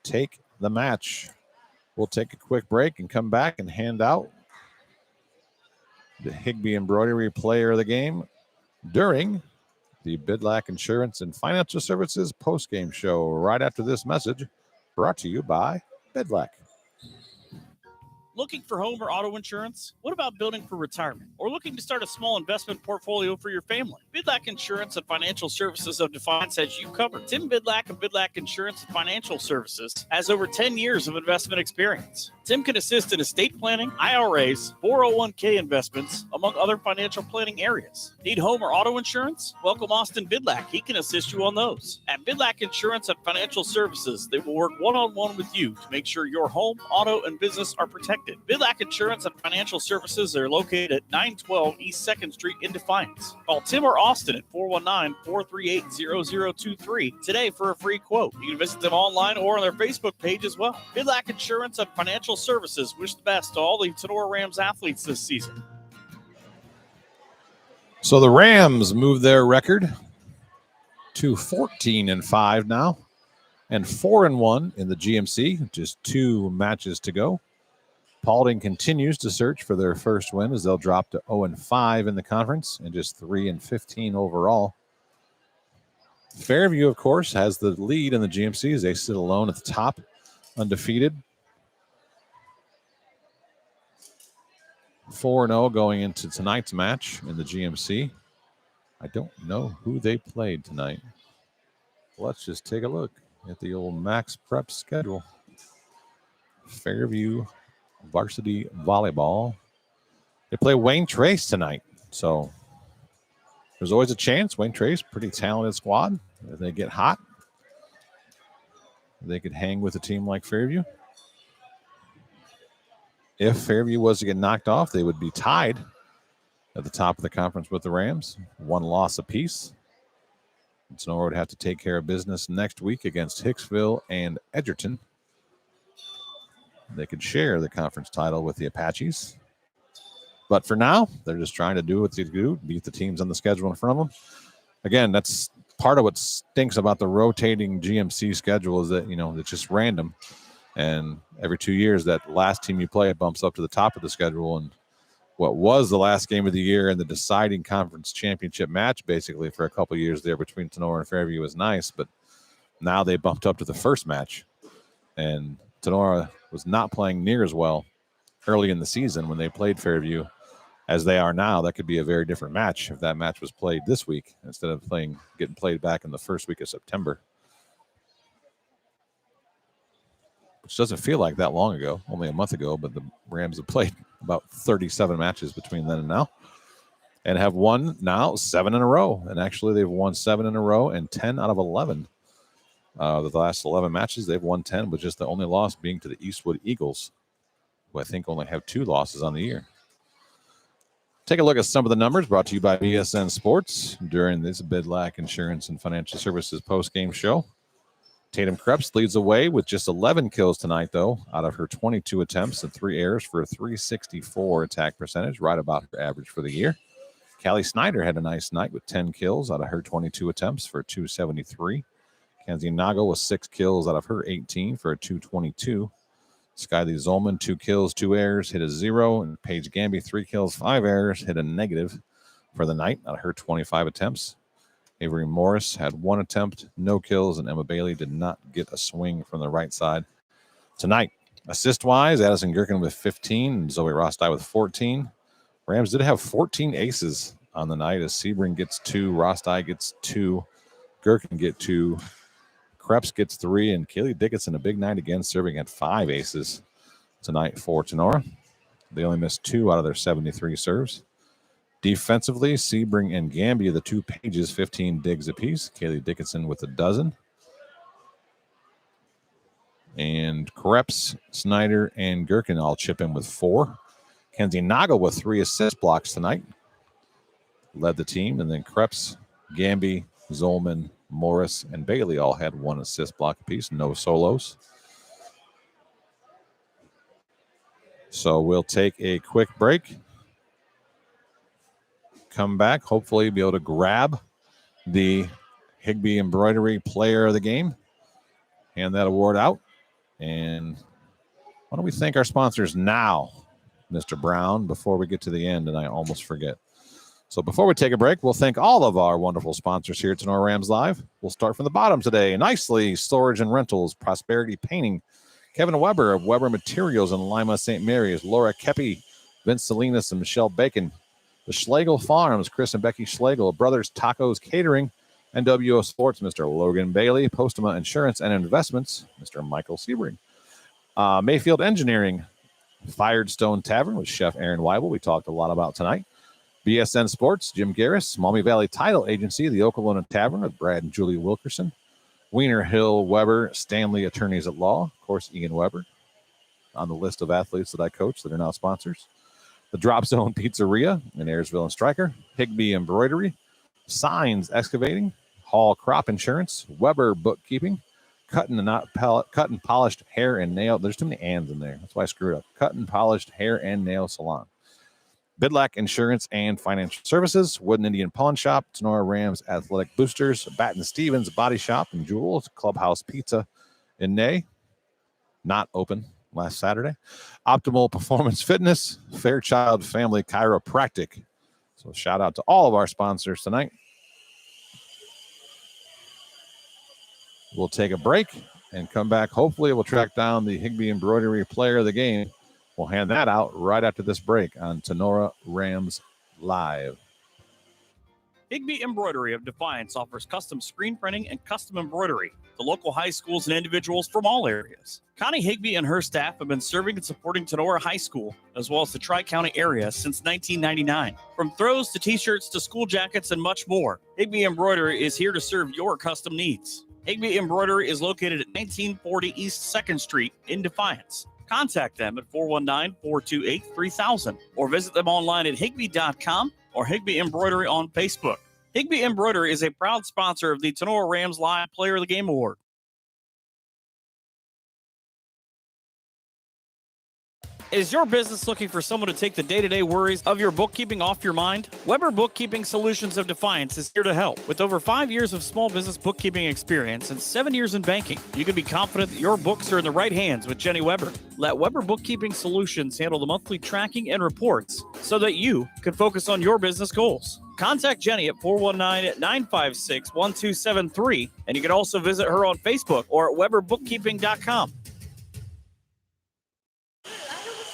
take the match. We'll take a quick break and come back and hand out the Higbee Embroidery Player of the Game during the Bidlack Insurance and Financial Services post-game show right after this message brought to you by Bidlack. Looking for home or auto insurance? What about building for retirement? Or looking to start a small investment portfolio for your family? Bidlack Insurance and Financial Services of Defiance has you covered. Tim Bidlack of Bidlack Insurance and Financial Services has over 10 years of investment experience. Tim can assist in estate planning, IRAs, 401k investments, among other financial planning areas. Need home or auto insurance? Welcome Austin Bidlack. He can assist you on those. At Bidlack Insurance and Financial Services, they will work one-on-one with you to make sure your home, auto, and business are protected. Bidlack Insurance and Financial Services are located at 912 East 2nd Street in Defiance. Call Tim or Austin at 419-438-0023 today for a free quote. You can visit them online or on their Facebook page as well. Bidlack Insurance and Financial Services wish the best to all the Tinora Rams athletes this season. So the Rams move their record to 14-5 now and 4-1 in the GMC. Just 2 matches to go. Paulding continues to search for their first win as they'll drop to 0-5 in the conference and just 3-15 overall. Fairview, of course, has the lead in the GMC as they sit alone at the top, undefeated. 4-0 going into tonight's match in the GMC. I don't know who they played tonight. Let's just take a look at the old Max Prep schedule. Fairview varsity volleyball. They play Wayne Trace tonight. So there's always a chance. Wayne Trace, pretty talented squad. If they get hot, they could hang with a team like Fairview. If Fairview was to get knocked off, they would be tied at the top of the conference with the Rams. 1 loss apiece. Tinora would have to take care of business next week against Hicksville and Edgerton. They could share the conference title with the Apaches. But for now, they're just trying to do what they do, beat the teams on the schedule in front of them. Again, that's part of what stinks about the rotating GMC schedule is that, it's just random. And every 2 years, that last team you play bumps up to the top of the schedule. And what was the last game of the year and the deciding conference championship match, basically, for a couple of years there between Tinora and Fairview was nice. But now they bumped up to the first match. And Tinora was not playing near as well early in the season when they played Fairview as they are now. That could be a very different match if that match was played this week instead of getting played back in the first week of September. Which doesn't feel like that long ago, only a month ago, but the Rams have played about 37 matches between then and now and have won now 7 in a row. And actually, they've won 7 in a row and 10 out of 11. The last 11 matches, they've won 10, with just the only loss being to the Eastwood Eagles, who I think only have 2 losses on the year. Take a look at some of the numbers brought to you by BSN Sports during this Bidlack Insurance and Financial Services post-game show. Tatum Krebs leads the way with just 11 kills tonight, though, out of her 22 attempts and 3 errors for a 364 attack percentage, right about her average for the year. Callie Snyder had a nice night with 10 kills out of her 22 attempts for a 273. Kenzie Nago with 6 kills out of her 18 for a 222. Skylee Zolman, 2 kills, 2 errors, hit a 0. And Paige Gamby, 3 kills, 5 errors, hit a negative for the night out of her 25 attempts. Avery Morris had 1 attempt, no kills, and Emma Bailey did not get a swing from the right side tonight. Assist-wise, Addison Gherkin with 15 and Zoe Rostai with 14. Rams did have 14 aces on the night as Sebring gets 2, Rostai gets 2, Gherkin get 2, Krebs gets 3, and Kaylee Dickinson, a big night again, serving at 5 aces tonight for Tinora. They only missed 2 out of their 73 serves. Defensively, Sebring and Gambia, the 2 pages, 15 digs apiece. Kaylee Dickinson with a dozen. And Krebs, Snyder, and Gherkin all chip in with 4. Kenzie Naga with 3 assist blocks tonight. Led the team. And then Krebs, Gamby, Zolman, Morris, and Bailey all had 1 assist block apiece. No solos. So we'll take a quick break. Come back, hopefully be able to grab the Higbee Embroidery Player of the Game. Hand that award out. And why don't we thank our sponsors now, Mr. Brown, before we get to the end, and I almost forget. So before we take a break, we'll thank all of our wonderful sponsors here at Tinora Rams Live. We'll start from the bottom today. Nicely Storage and Rentals, Prosperity Painting, Kevin Weber of Weber Materials in Lima, St. Mary's, Laura Kepi, Vince Salinas, and Michelle Bacon. The Schlegel Farms, Chris and Becky Schlegel, Brothers Tacos Catering, and WO Sports, Mr. Logan Bailey, Postema Insurance and Investments, Mr. Michael Sebring. Mayfield Engineering, Fired Stone Tavern with Chef Aaron Weibel, we talked a lot about tonight. BSN Sports, Jim Garris, Maumee Valley Title Agency, the Okolona Tavern with Brad and Julie Wilkerson, Wiener Hill Weber, Stanley Attorneys at Law, of course, Ian Weber, on the list of athletes that I coach that are now sponsors. The Drop Zone Pizzeria in Ayersville and Stryker, Higbee Embroidery, Signs Excavating, Hall Crop Insurance, Weber Bookkeeping, Cut and Polished Hair and Nail. There's too many ands in there. That's why I screwed up. Cut and Polished Hair and Nail Salon. Bidlack Insurance and Financial Services, Wooden Indian Pawn Shop, Tinora Rams Athletic Boosters, Batten Stevens Body Shop and Jewels, Clubhouse Pizza in Nay, not open last Saturday. Optimal Performance Fitness, Fairchild Family Chiropractic. So shout out to all of our sponsors tonight. We'll take a break and come back. Hopefully we'll track down the Higbee Embroidery Player of the Game. We'll hand that out right after this break on Tinora Rams Live. Higbee Embroidery of Defiance offers custom screen printing and custom embroidery to local high schools and individuals from all areas. Connie Higbee and her staff have been serving and supporting Tinora High School, as well as the Tri-County area, since 1999. From throws to t-shirts to school jackets and much more, Higbee Embroidery is here to serve your custom needs. Higbee Embroidery is located at 1940 East 2nd Street in Defiance. Contact them at 419-428-3000 or visit them online at higbee.com or Higbee Embroidery on Facebook. Higbee Embroidery is a proud sponsor of the Tinora Rams Live Player of the Game Award. Is your business looking for someone to take the day-to-day worries of your bookkeeping off your mind? Weber Bookkeeping Solutions of Defiance is here to help. With over 5 years of small business bookkeeping experience and 7 years in banking, you can be confident that your books are in the right hands with Jenny Weber. Let Weber Bookkeeping Solutions handle the monthly tracking and reports so that you can focus on your business goals. Contact Jenny at 419-956-1273, and you can also visit her on Facebook or at weberbookkeeping.com.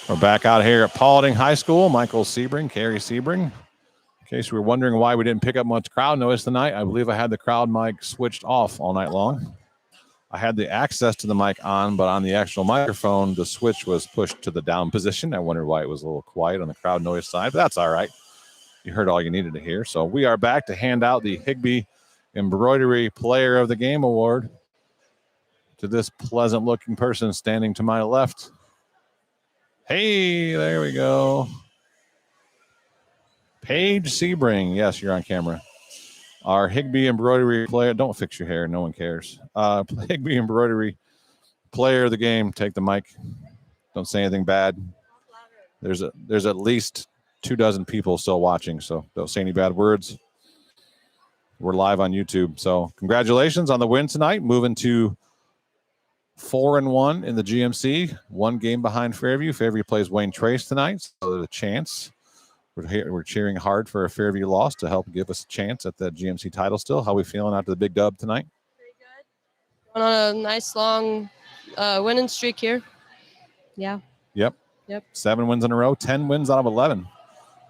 We're back out here at Paulding High School. Michael Sebring, Carrie Sebring. In case we were wondering why we didn't pick up much crowd noise tonight, I believe I had the crowd mic switched off all night long. I had the access to the mic on, but on the actual microphone, the switch was pushed to the down position. I wondered why it was a little quiet on the crowd noise side, but that's all right. You heard all you needed to hear. So we are back to hand out the Higbee Embroidery Player of the Game Award to this pleasant-looking person standing to my left. Hey, there we go. Paige Sebring. Yes, you're on camera. Our Higbee Embroidery Player. Don't fix your hair. No one cares. Higbee Embroidery Player of the Game. Take the mic. Don't say anything bad. There's at least 24 people still watching, so don't say any bad words. We're live on YouTube. So congratulations on the win tonight. Moving to 4-1 in the GMC, 1 game behind Fairview. Fairview plays Wayne Trace tonight, so there's a chance. We're cheering hard for a Fairview loss to help give us a chance at the GMC title still. How are we feeling after the big dub tonight? Pretty good. On a nice long winning streak here. Yeah. Yep. 7 wins in a row, 10 wins out of 11,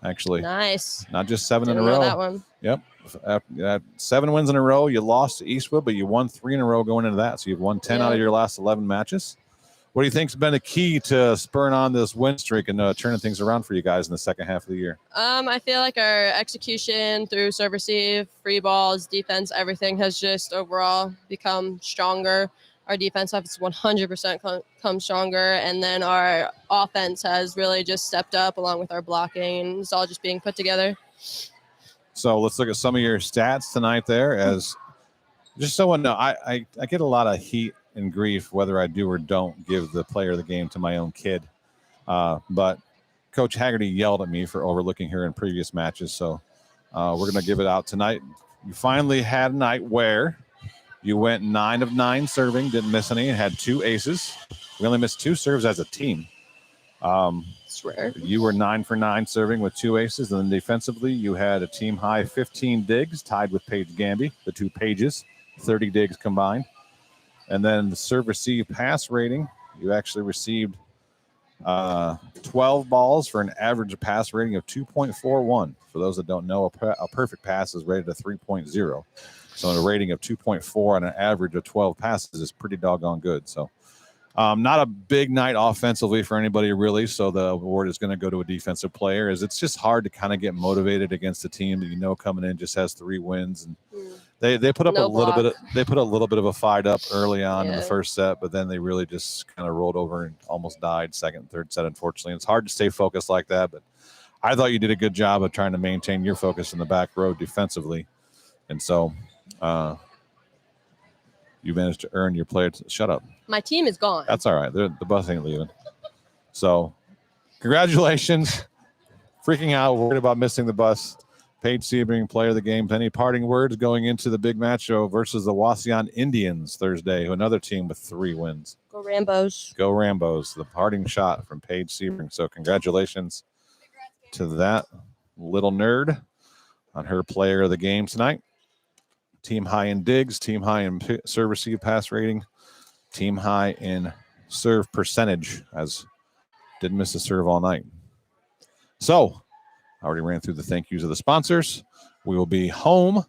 actually. Nice. Not just 7 Didn't in a row. know that one. Yep. 7 wins in a row. You lost to Eastwood, but you won 3 in a row going into that. So you've won 10 out of your last 11 matches. What do you think's been the key to spurring on this win streak and turning things around for you guys in the second half of the year? I feel like our execution through serve receive, free balls, defense, everything has just overall become stronger. Our defense has 100% come stronger, and then our offense has really just stepped up along with our blocking, and it's all just being put together. So let's look at some of your stats tonight there. As just so one know, I get a lot of heat and grief whether I do or don't give the player of the game to my own kid. But Coach Haggerty yelled at me for overlooking her in previous matches. So we're going to give it out tonight. You finally had a night where you went 9 of 9 serving, didn't miss any, and had 2 aces. We only missed 2 serves as a team. It's rare. You were 9 for 9 serving with 2 aces. And then defensively, you had a team high 15 digs, tied with Paige Gamby, the 2 Pages, 30 digs combined. And then the serve receive pass rating, you actually received 12 balls for an average pass rating of 2.41. For those that don't know, a perfect pass is rated a 3.0. So a rating of 2.4 on an average of 12 passes is pretty doggone good. So not a big night offensively for anybody really. So the award is going to go to a defensive player, as it's just hard to kind of get motivated against a team that coming in just has 3 wins, and they put up a little bit of a fight up early on in the first set, but then they really just kind of rolled over and almost died second and third set, unfortunately. It's hard to stay focused like that, but I thought you did a good job of trying to maintain your focus in the back row defensively. And so you managed to earn your player. Shut up. My team is gone. That's all right. The bus ain't leaving. So congratulations. Freaking out, worried about missing the bus. Paige Sebring, player of the game. Any parting words going into the big match versus the Wauseon Indians Thursday, another team with 3 wins. Go Rambos. Go Rambos. The parting shot from Paige Sebring. So congratulations to that little nerd on her player of the game tonight. Team high in digs, team high in serve receive pass rating, team high in serve percentage, as didn't miss a serve all night. So I already ran through the thank yous of the sponsors. We will be home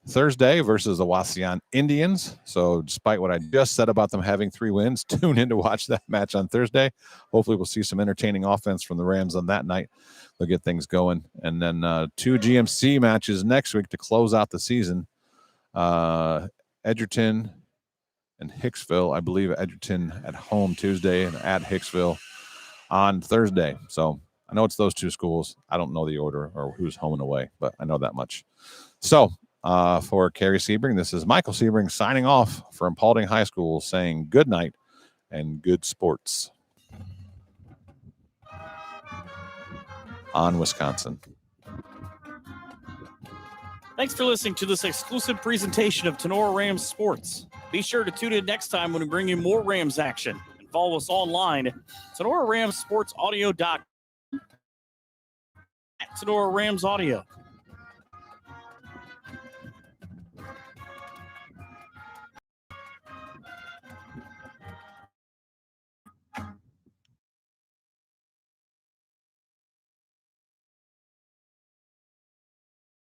Thursday versus the Wauseon Indians. So despite what I just said about them having 3 wins, tune in to watch that match on Thursday. Hopefully we'll see some entertaining offense from the Rams on that night. They'll get things going. And then 2 GMC matches next week to close out the season. Edgerton and Hicksville. I believe Edgerton at home Tuesday and at Hicksville on Thursday. So I know it's those 2 schools. I don't know the order or who's home and away, but I know that much. So for Carrie Sebring, this is Michael Sebring signing off from Paulding High School, saying good night and good sports. on Wisconsin. Thanks for listening to this exclusive presentation of Tinora Rams Sports. Be sure to tune in next time when we bring you more Rams action. And follow us online at TinoraRamsSportsAudio.com at Tinora Rams Audio.